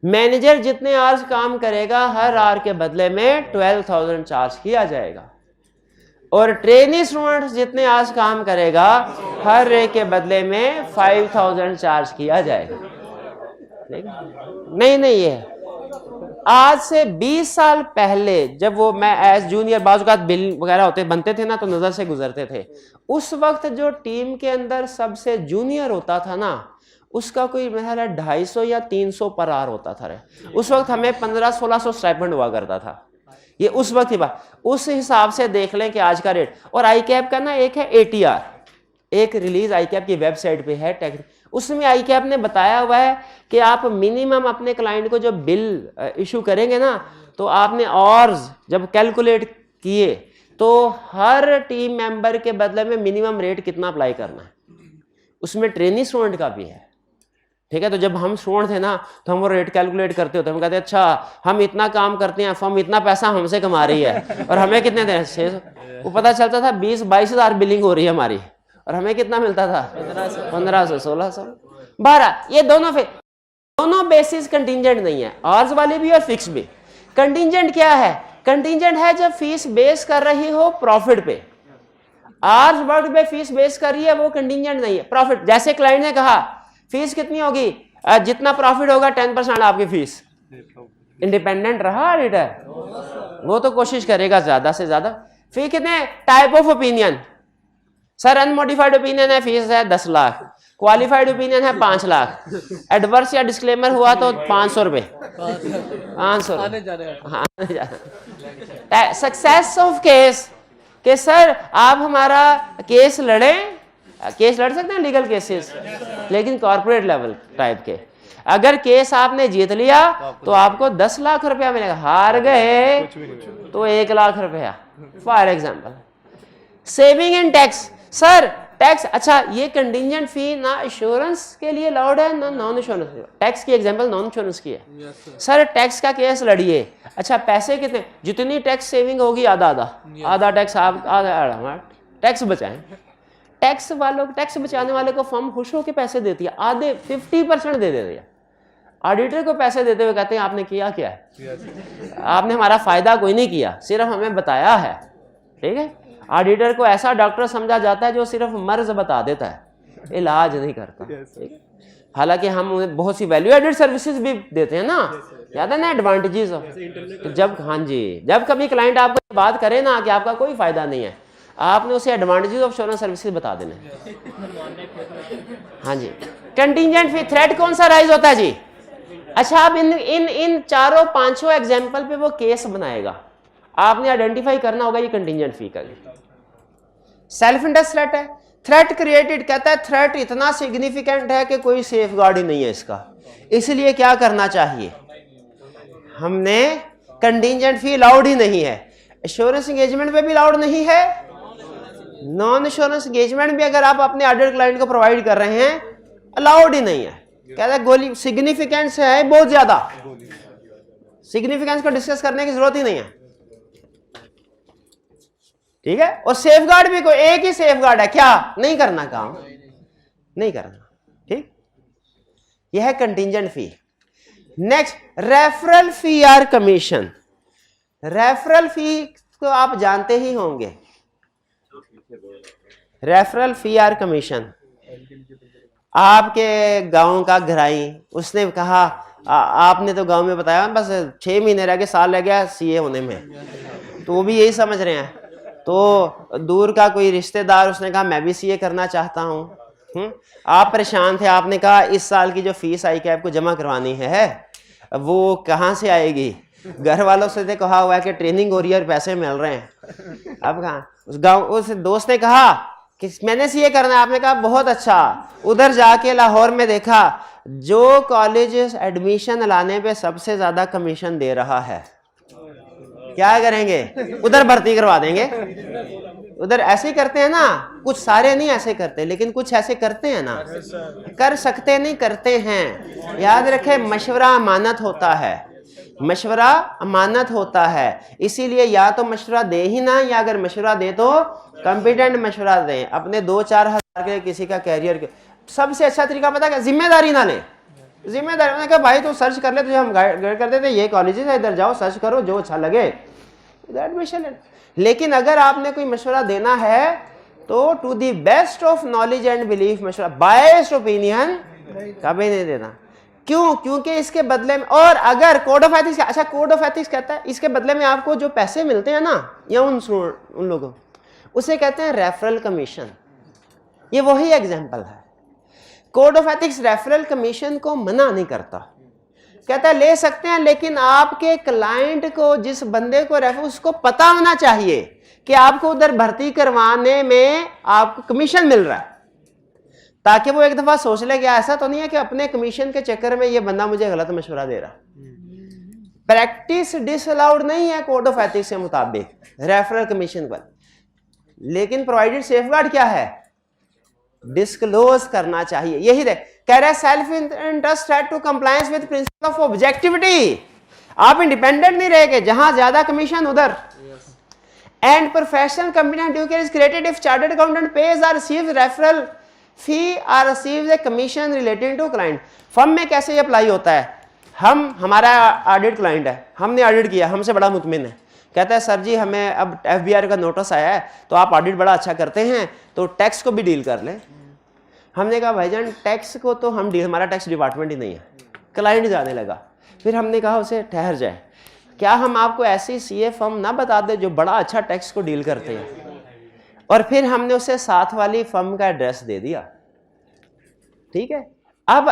मैनेजर जितने आवर्स काम करेगा हर आवर के बदले में 12,000 चार्ज किया जाएगा, और ट्रेनी स्टूडेंट जितने आवर्स काम करेगा हर एक के बदले में 5,000 चार्ज किया जाएगा। नहीं, ये आज से 20 साल पहले जब वो मैं एज जूनियर बाज़ औक़ात बिल वगैरह बनते थे ना, तो नज़र से गुजरते थे। उस वक्त जो टीम के अंदर सबसे जूनियर होता था ना, उसका कोई मेरा 250 या 300 पर आवर होता था। उस वक्त हमें 1500-1600 स्टाइपेंड हुआ करता था। ये उस वक्त की बात, उस हिसाब से देख लें कि आज का रेट। और आई कैप का ना एक है ATR, एक रिलीज आई कैप की वेबसाइट पे है टेक, उसमें आई कैप ने बताया हुआ है कि आप मिनिमम अपने क्लाइंट को जब बिल इशू करेंगे ना, तो आपने और जब कैलकुलेट किए तो हर टीम मेंबर के बदले में मिनिमम रेट कितना अप्लाई करना है, उसमें ट्रेनिंग स्टूडेंट का भी है। ठीक है, तो जब हम स्टूडेंट थे ना तो हम वो रेट कैलकुलेट करते होते, हम कहते अच्छा हम इतना काम करते हैं, फर्म इतना पैसा हमसे कमा रही है और हमें कितने दें 600, वो पता चलता था 20-22 हज़ार बिलिंग हो रही है हमारी और हमें कितना मिलता था 1500 1600। 12 ये दोनों बेसिस कंटिंजेंट नहीं है, आवर्स वाली भी और फिक्स भी। कंटिंजेंट क्या है? कंटिंजेंट है जब फीस बेस कर रही हो प्रॉफिट पे, आवर्स वर्क पे फीस बेस कर रही है, वो कंटिंजेंट नहीं है, प्रॉफिट। जैसे क्लाइंट ने कहा फीस कितनी होगी, जितना प्रॉफिट होगा 10% आपकी फीस। इंडिपेंडेंट रहा ऑडिटर, वो तो कोशिश करेगा ज्यादा से ज्यादा। फी कितने type of opinion, sir unmodified opinion है फीस है 10 लाख, क्वालिफाइड ओपिनियन है 5 लाख, एडवर्स या डिस्क्लेमर हुआ तो 500 रुपए, 500 सक्सेस ऑफ केस कि सर आप हमारा केस लड़ सकते हैं लीगल केसेस, लेकिन कॉर्पोरेट लेवल टाइप के। अगर केस आपने जीत लिया तो आपको 10 लाख रुपया मिलेगा, हार गए तो 1 लाख रुपया for example. Saving in tax, sir tax, अच्छा ये कंटिंजेंट फी ना इंश्योरेंस के लिए अलाउड है ना नॉन इंश्योरेंस। टैक्स की एग्जांपल नॉन इंश्योरेंस की है। सर टैक्स का केस लड़िए, अच्छा पैसे कितने, जितनी टैक्स सेविंग होगी आधा टैक्स आप आधा टैक्स बचाएं। टैक्स बचाने वाले को फर्म खुश होकर पैसे देती है, आधे 50% दे देती है। ऑडिटर को पैसे देते हुए कहते हैं आपने किया क्या है, आपने हमारा फायदा कोई नहीं किया, सिर्फ हमें बताया है। ठीक है, ऑडिटर को ऐसा डॉक्टर समझा जाता है जो सिर्फ मर्ज बता देता है, इलाज नहीं करता। ठीक है, हालांकि हम उन्हें बहुत सी वैल्यू एडेड सर्विसेज भी देते हैं ना, याद है ना एडवांटेजेस ऑफ। तो जब हाँ जी, जब कभी क्लाइंट आपको बात करे ना कि आपका कोई फायदा नहीं है, आपने उसे एडवांटेजेस ऑफ इंश्योरेंस सर्विसेज बता देना। हाँ जी, कंटिंजेंट फी थ्रेट कौन सा राइज होता है जी? अच्छा आप इन चारों पांचों एग्जाम्पल पे वो केस बनाएगा, आपने आइडेंटिफाई करना होगा ये कंटिंजेंट फी का। सेल्फ इंटरेस्ट थ्रेट है, थ्रेट क्रिएटेड, कहता है थ्रेट इतना सिग्निफिकेंट है कि कोई सेफ गार्ड ही नहीं है इसका, इसलिए क्या करना चाहिए, हमने कंटिंजेंट फी अलाउड ही नहीं है, इंश्योरेंस एंगेजमेंट पे भी अलाउड नहीं है, नॉन इंश्योरेंस एंगेजमेंट भी अगर आप अपने ऑडिट क्लाइंट को प्रोवाइड कर रहे हैं अलाउड ही नहीं है। कहता है गोली सिग्निफिकेंस है बहुत ज्यादा, सिग्निफिकेंस को डिस्कस करने की जरूरत ही नहीं है। ठीक है, और सेफ गार्ड भी कोई एक ही सेफ गार्ड है, क्या नहीं करना काम नहीं करना। ठीक, यह है कंटिंजेंट फी। नेक्स्ट रेफरल फी और कमीशन। रेफरल फी तो आप जानते ही होंगे, रेफरल फी और कमीशन। आपके गांव का घराई, उसने कहा आपने तो गांव में बताया बस 6 महीने रह गए, साल रह गया सीए होने में, तो वो भी यही समझ रहे हैं। तो दूर का कोई रिश्तेदार, उसने कहा मैं भी सीए करना चाहता हूँ। आप परेशान थे, आपने कहा इस साल की जो फीस आई कैप को जमा करवानी है वो कहाँ से आएगी, घर वालों से तो कहा हुआ है कि ट्रेनिंग हो रही है और पैसे मिल रहे हैं। अब कहाँ, उस गाँव उस दोस्त ने कहा कि मैंने सीए करना है, आपने कहा बहुत अच्छा। उधर जाके लाहौर में देखा जो कॉलेज एडमिशन लाने पे सबसे ज्यादा कमीशन दे रहा है, क्या करेंगे, उधर भर्ती करवा देंगे। उधर ऐसे ही करते हैं ना, कुछ सारे नहीं ऐसे करते, लेकिन कुछ ऐसे करते हैं ना, कर सकते नहीं करते हैं। याद रखें मशवरा अमानत होता है, मशवरा अमानत होता है, इसीलिए या तो मशवरा दे ही ना, या अगर मशवरा दे तो कॉम्पिटेंट मशवरा दें। अपने 2-4 हज़ार के किसी का कैरियर के सबसे अच्छा तरीका पता क्या, जिम्मेदारी ना ले। जिम्मेदारी, मैंने कहा भाई तू सर्च कर ले, तुझे हम गाइड कर देते, ये कॉलेजेस है इधर जाओ सर्च करो, जो अच्छा लगे एडमिशन ले। लेकिन अगर आपने कोई मशवरा देना है तो to the best of knowledge and belief मशवरा, बायस्ड ओपिनियन कभी नहीं देना। क्यों? क्योंकि इसके बदले में, और अगर कोड ऑफ एथिक्स, अच्छा कोड ऑफ एथिक्स कहता है इसके बदले में आपको जो पैसे मिलते हैं ना, या उन लोगों, उसे कहते हैं रेफरल कमीशन। ये वही एग्जाम्पल है। Code of ethics referral commission को मना नहीं करता, कहता है ले सकते हैं, लेकिन आपके क्लाइंट को, जिस बंदे को रेफर, उसको पता होना चाहिए कि आपको उधर भर्ती करवाने में आपको कमीशन मिल रहा है, ताकि वो एक दफा सोच ले कि ऐसा तो नहीं है कि अपने कमीशन के चक्कर में ये बंदा मुझे गलत मशवरा दे रहा। प्रैक्टिस डिसअलाउड नहीं है कोड ऑफ एथिक्स के मुताबिक रेफरल कमीशन पर, लेकिन प्रोवाइडेड सेफगार्ड क्या है, डिस्क्लोज करना चाहिए। यही देख कह रहा है self interest threat to compliance with principle of objectivity. आप इंडिपेंडेंट नहीं रहेंगे, जहां ज्यादा कमीशन उधर। And professional company due care is created if chartered accountant pays or receives referral fee or receives a commission relating to client. Firm में कैसे ये अप्लाई होता है, हमारा ऑडिट क्लाइंट है, हमने ऑडिट किया, हमसे बड़ा मुतमिन है, कहता है सर जी हमें अब FBI का नोटिस आया है, तो आप ऑडिट बड़ा अच्छा करते हैं तो टैक्स को भी डील कर लें। हमने कहा भाईजान टैक्स को तो हम डील, हमारा टैक्स डिपार्टमेंट ही नहीं है, क्लाइंट जाने लगा। फिर हमने कहा उसे ठहर जाए, क्या हम आपको ऐसी CA फर्म ना बता दें जो बड़ा अच्छा टैक्स को डील करते हैं। और फिर हमने उसे साथ वाली फर्म का एड्रेस दे दिया। ठीक है, अब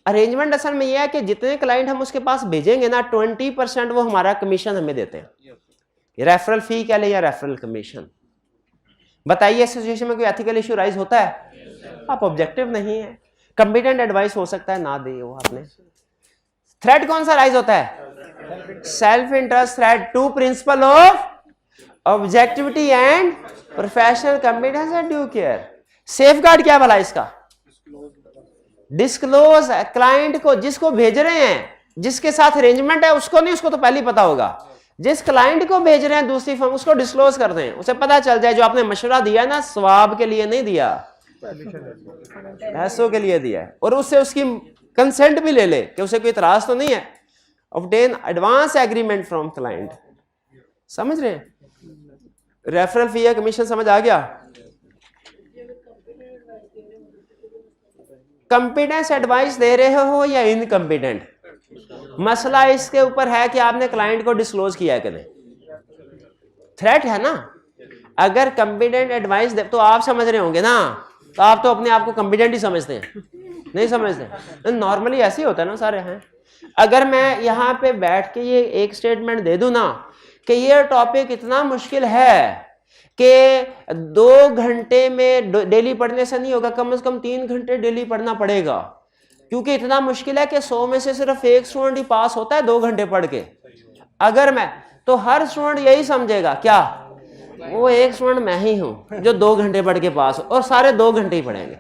अरेंजमेंट असल में यह है कि जितने क्लाइंट हम उसके पास भेजेंगे ना 20% वो हमारा कमीशन हमें देते हैं। रेफरल फी क्या ले या रेफरल कमीशन। बताइए इस सिचुएशन में कोई एथिकल इशू राइज होता है? आप ऑब्जेक्टिव नहीं है, कॉम्पिटेंट एडवाइस हो सकता है ना दे वो आपने। थ्रेट कौन सा राइज होता है? Self interest threat to principle of objectivity and professional competence and due care. Safeguard क्या भला इसका? डिस्क्लोज क्लाइंट को, जिसको भेज रहे हैं, जिसके साथ अरेंजमेंट है उसको नहीं, उसको तो पहले ही पता होगा। जिस क्लाइंट को भेज रहे हैं दूसरी फर्म, उसको डिस्क्लोज कर दें, उसे पता चल जाए जो आपने मशवरा दिया ना सवाब के लिए नहीं दिया, पैसों के लिए दिया है, और उससे उसकी कंसेंट भी ले ले कि उसे कोई इतराज तो नहीं है। Obtain advance agreement from client. समझ रहे हैं? रेफरल फी या कमीशन समझ आ गया? कंपिटेंस एडवाइस दे रहे हो या इनकम्पिटेंट, मसला इसके ऊपर है कि आपने क्लाइंट को डिस्क्लोज किया है कि नहीं। थ्रेट है ना। अगर कंपिटेंट एडवाइस दे तो आप समझ रहे होंगे ना, तो आप तो अपने आप को कंपिटेंट ही समझते हैं, नहीं समझते? नॉर्मली ऐसे ही होता है ना सारे हैं। अगर मैं यहाँ पे बैठ के ये एक स्टेटमेंट दे दूं ना कि ये टॉपिक इतना मुश्किल है कि 2 घंटे में डेली पढ़ने से नहीं होगा, कम से कम 3 घंटे डेली पढ़ना पड़ेगा, क्योंकि इतना मुश्किल है कि 100 में से सिर्फ एक स्टूडेंट ही पास होता है 2 घंटे पढ़ के। अगर मैं, तो हर स्टूडेंट यही समझेगा क्या, वो एक स्टूडेंट मैं ही हूं जो 2 घंटे पढ़ के पास हो, और सारे 2 घंटे ही पढ़ेंगे।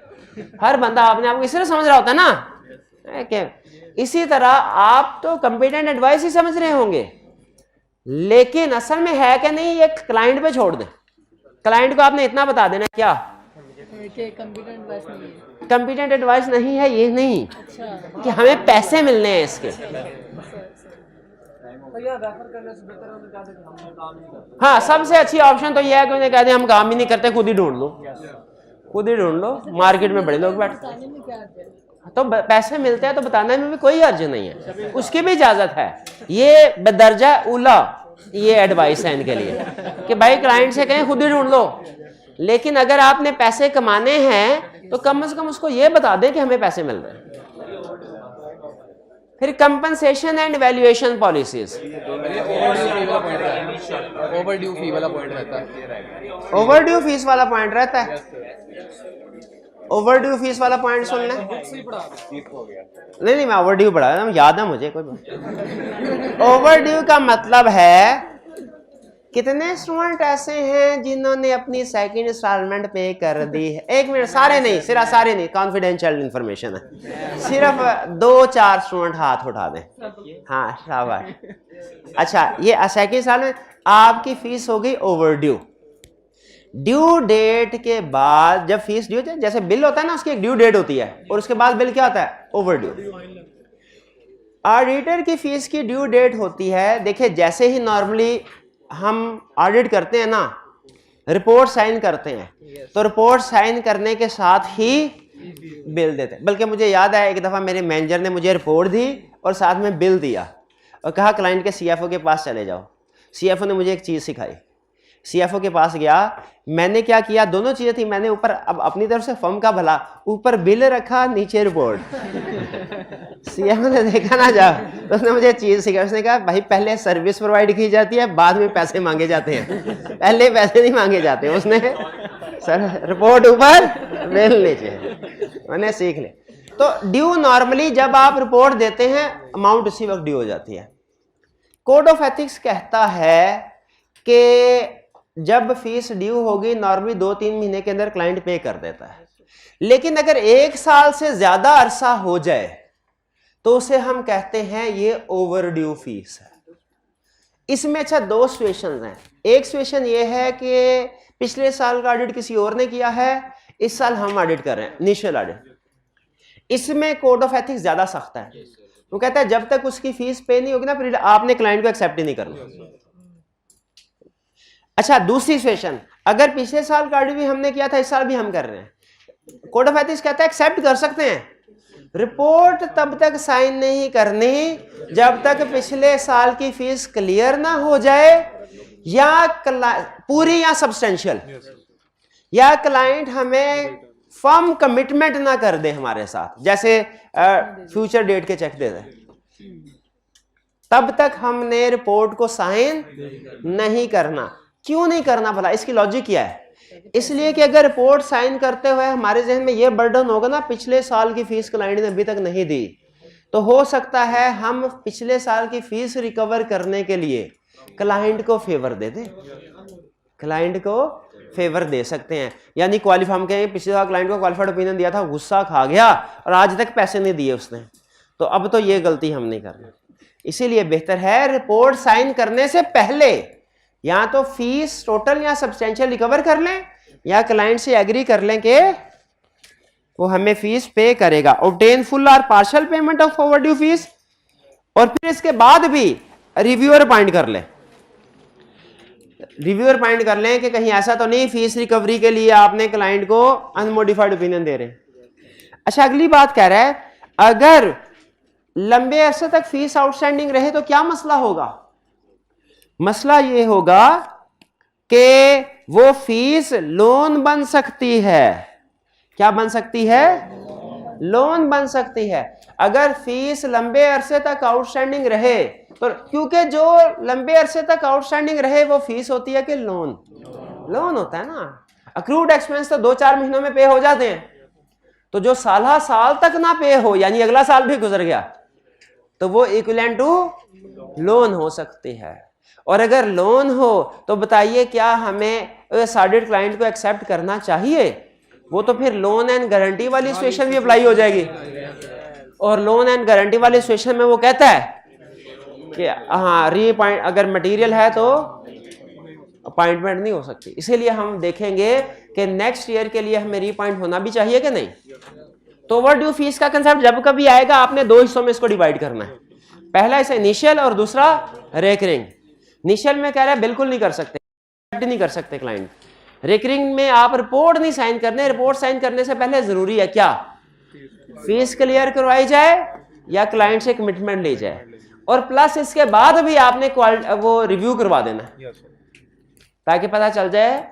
हर बंदा अपने आप को इसलिए समझ रहा होता है ना। क्या इसी तरह आप तो कंपिटेंट एडवाइस ही समझ रहे होंगे, लेकिन असल में है कि नहीं ये क्लाइंट पे छोड़ दें। क्लाइंट को आपने इतना बता देना क्या कंपिटेंट एडवाइस नहीं है, ये नहीं कि हमें पैसे मिलने हैं इसके। हाँ, सबसे अच्छी ऑप्शन तो यह है कि उन्हें कह दें हम काम ही नहीं करते, खुद ही ढूंढ लो, खुद ही ढूंढ लो। मार्केट में बड़े लोग बैठते तो पैसे मिलते हैं, तो बताने में भी कोई अर्ज नहीं है, उसकी भी इजाजत है। ये बदर्जा उला ये एडवाइस है इनके लिए कि भाई क्लाइंट से कहें खुद ही ढूंढ लो, लेकिन अगर आपने पैसे कमाने हैं तो कम से कम उसको ये बता दें कि हमें पैसे मिल रहे हैं। फिर compensation and valuation policies. Overdue fee वाला पॉइंट रहता है। ओवरड्यू फीस वाला पॉइंट रहता है। ओवरड्यू फीस वाला पॉइंट सुन लें। नहीं मैं ओवरड्यू पढ़ा था, याद है मुझे। कोई बात। ओवरड्यू का मतलब है कितने स्टूडेंट ऐसे हैं जिन्होंने अपनी सेकंड इंस्टॉलमेंट पे कर दी है। 1 मिनट, सारे नहीं, सिर्फ सारे नहीं, कॉन्फिडेंशियल इंफॉर्मेशन है। सिर्फ 2-4 स्टूडेंट हाथ उठा दें। हाँ शाबाश। अच्छा, ये सेकंड इंस्टॉलमेंट आपकी फीस हो गई ओवरड्यू। ड्यू डेट के बाद जब फीस ड्यू, जैसे बिल होता है ना, उसकी एक ड्यू डेट होती है, और उसके बाद बिल क्या होता है, ओवरड्यू। ऑडिटर की फीस की ड्यू डेट होती है, देखिए जैसे ही नॉर्मली हम ऑडिट करते हैं ना, रिपोर्ट साइन करते हैं, तो रिपोर्ट साइन करने के साथ ही बिल देते हैं। बल्कि मुझे याद है एक दफ़ा मेरे मैनेजर ने मुझे रिपोर्ट दी और साथ में बिल दिया और कहा क्लाइंट के CFO के पास चले जाओ। CFO ने मुझे एक चीज़ सिखाई, सीएफओ के पास गया, मैंने क्या किया, दोनों चीजें थी, मैंने ऊपर अब अपनी तरफ से फर्म का भला, ऊपर बिल रखा, नीचे रिपोर्ट। सीएफओ ने देखा ना जा, तो उसने मुझे चीज सिखाई, उसने कहा भाई पहले सर्विस प्रोवाइड की जाती है, बाद में पैसे मांगे जाते हैं, पहले पैसे नहीं मांगे जाते। उसने सर रिपोर्ट ऊपर बिल नीचे, मैंने सीख ले। तो ड्यू नॉर्मली जब आप रिपोर्ट देते हैं अमाउंट उसी वक्त ड्यू हो जाती है। कोड ऑफ एथिक्स कहता है कि जब फीस ड्यू होगी नॉर्मली 2-3 महीने के अंदर क्लाइंट पे कर देता है, लेकिन अगर 1 साल से ज्यादा अरसा हो जाए तो उसे हम कहते हैं ये ओवर ड्यू फीस है। इसमें अच्छा 2 सिचुएशंस हैं। एक सिचुएशन ये है कि पिछले साल का ऑडिट किसी और ने किया है, इस साल हम ऑडिट कर रहे हैं, इनिशियल ऑडिट। इसमें कोड ऑफ एथिक्स ज्यादा सख्त है, वो कहता है जब तक उसकी फीस पे नहीं होगी ना फिर आपने क्लाइंट को एक्सेप्ट ही नहीं करना। अच्छा दूसरी सिचुएशन, अगर पिछले साल का ऑडिट भी हमने किया था, इस साल भी हम कर रहे हैं, कोड ऑफ एथिक्स कहता है एक्सेप्ट कर सकते हैं, रिपोर्ट तब तक साइन नहीं करनी जब तक पिछले साल की फीस क्लियर ना हो जाए, या पूरी या सब्सटेंशियल, या क्लाइंट हमें फर्म कमिटमेंट ना कर दे हमारे साथ, जैसे फ्यूचर डेट के चेक दे दे, तब तक हमने रिपोर्ट को साइन नहीं करना। क्यों नहीं करना भला, इसकी लॉजिक क्या है? इसलिए कि अगर रिपोर्ट साइन करते हुए हमारे जहन में यह बर्डन होगा ना, पिछले साल की फीस क्लाइंट ने अभी तक नहीं दी, तो हो सकता है हम पिछले साल की फीस रिकवर करने के लिए क्लाइंट को फेवर दे दें, क्लाइंट को फेवर दे सकते हैं। यानी क्वालिफाई, हम कहेंगे पिछले साल क्लाइंट को क्वालिफाइड ओपिनियन दिया था, गुस्सा खा गया और आज तक पैसे नहीं दिए उसने, तो अब तो ये गलती हम नहीं करना। इसीलिए बेहतर है रिपोर्ट साइन करने से पहले या तो फीस टोटल या सब्सटेंशियल रिकवर कर लें, या क्लाइंट से एग्री कर लें कि वो हमें फीस पे करेगा। ऑब्टेन फुल और partial payment of overdue fees, और फिर इसके बाद भी रिव्यूअर अपॉइंट कर लें, रिव्यूअर अपॉइंट कर लें कि कहीं ऐसा तो नहीं फीस रिकवरी के लिए आपने क्लाइंट को अनमोडिफाइड ओपिनियन दे रहे हैं। अच्छा अगली बात कह रहा है, अगर लंबे अरसे तक फीस आउटस्टैंडिंग रहे तो क्या मसला होगा? मसला ये होगा कि वो फीस लोन बन सकती है। क्या बन सकती है? लोन बन सकती है। अगर फीस लंबे अरसे तक आउटस्टैंडिंग रहे तो, क्योंकि जो लंबे अरसे तक आउटस्टैंडिंग रहे वो फीस होती है कि लोन? लोन होता है ना। अक्रूड एक्सपेंस तो 2-4 महीनों में पे हो जाते हैं, तो जो साल तक ना पे हो, यानी अगला साल भी गुजर गया, तो वो इक्विवेलेंट टू लोन हो सकती है। और अगर लोन हो तो बताइए क्या हमें ऑडिट क्लाइंट को एक्सेप्ट करना चाहिए? वो तो फिर लोन एंड गारंटी वाली सिचुएशन भी अप्लाई हो जाएगी, और लोन एंड गारंटी वाली सिचुएशन में वो कहता है कि हाँ रीअपॉइंट, अगर मटेरियल है तो अपॉइंटमेंट नहीं हो सकती। इसीलिए हम देखेंगे कि नेक्स्ट ईयर के लिए हमें रीअपॉइंट होना भी चाहिए कि नहीं। तो ओवरड्यू फीस का कंसेप्ट जब कभी आएगा आपने 2 हिस्सों में इसको डिवाइड करना है, पहला इसे इनिशियल और दूसरा रेकरिंग। इनिशियल में कह रहा है बिल्कुल नहीं कर सकते, नहीं कर सकते क्लाइंट। रेकरिंग में आप रिपोर्ट नहीं साइन करने, रिपोर्ट साइन करने से पहले जरूरी है क्या? फीस क्लियर करवाई जाए या क्लाइंट से कमिटमेंट ली जाए, और प्लस इसके बाद भी आपने वो रिव्यू करवा देना है, ताकि पता चल जाए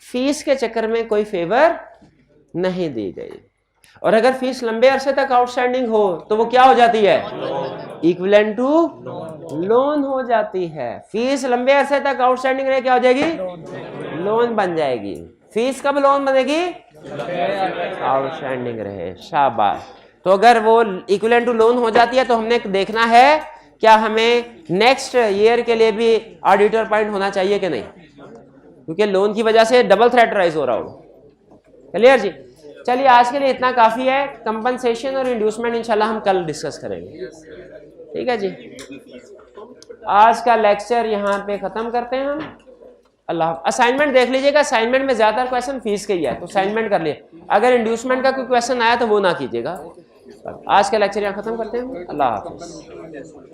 फीस के चक्कर में कोई फेवर नहीं दी गई। और अगर फीस लंबे अरसे तक आउटस्टैंडिंग हो तो वो क्या हो जाती है? इक्विवेलेंट टू लोन हो जाती है। फीस लंबे अरसे तक आउटस्टैंडिंग रहे क्या हो जाएगी? लोन बन जाएगी। फीस कब लोन बनेगी? आउटस्टैंडिंग रहे। शाबाश। तो अगर वो इक्विवेलेंट टू लोन हो जाती है तो हमने देखना है क्या हमें नेक्स्ट ईयर के लिए भी ऑडिटर पॉइंट होना चाहिए कि नहीं, क्योंकि लोन की वजह से डबल थ्रेट राइज हो रहा हो। क्लियर जी? चलिए आज के लिए इतना काफी है। कंपनसेशन और इंड्यूसमेंट इंशाल्लाह हम कल डिस्कस करेंगे। ठीक है जी, आज का लेक्चर यहाँ पे खत्म करते हैं हम। अल्लाह। असाइनमेंट देख लीजिएगा, असाइनमेंट में ज्यादातर क्वेश्चन फीस के ही है, तो असाइनमेंट कर लिए। अगर इंड्यूसमेंट का कोई क्वेश्चन आया तो वो ना कीजिएगा। आज का लेक्चर यहाँ खत्म करते हैं। अल्लाह हाफिज़।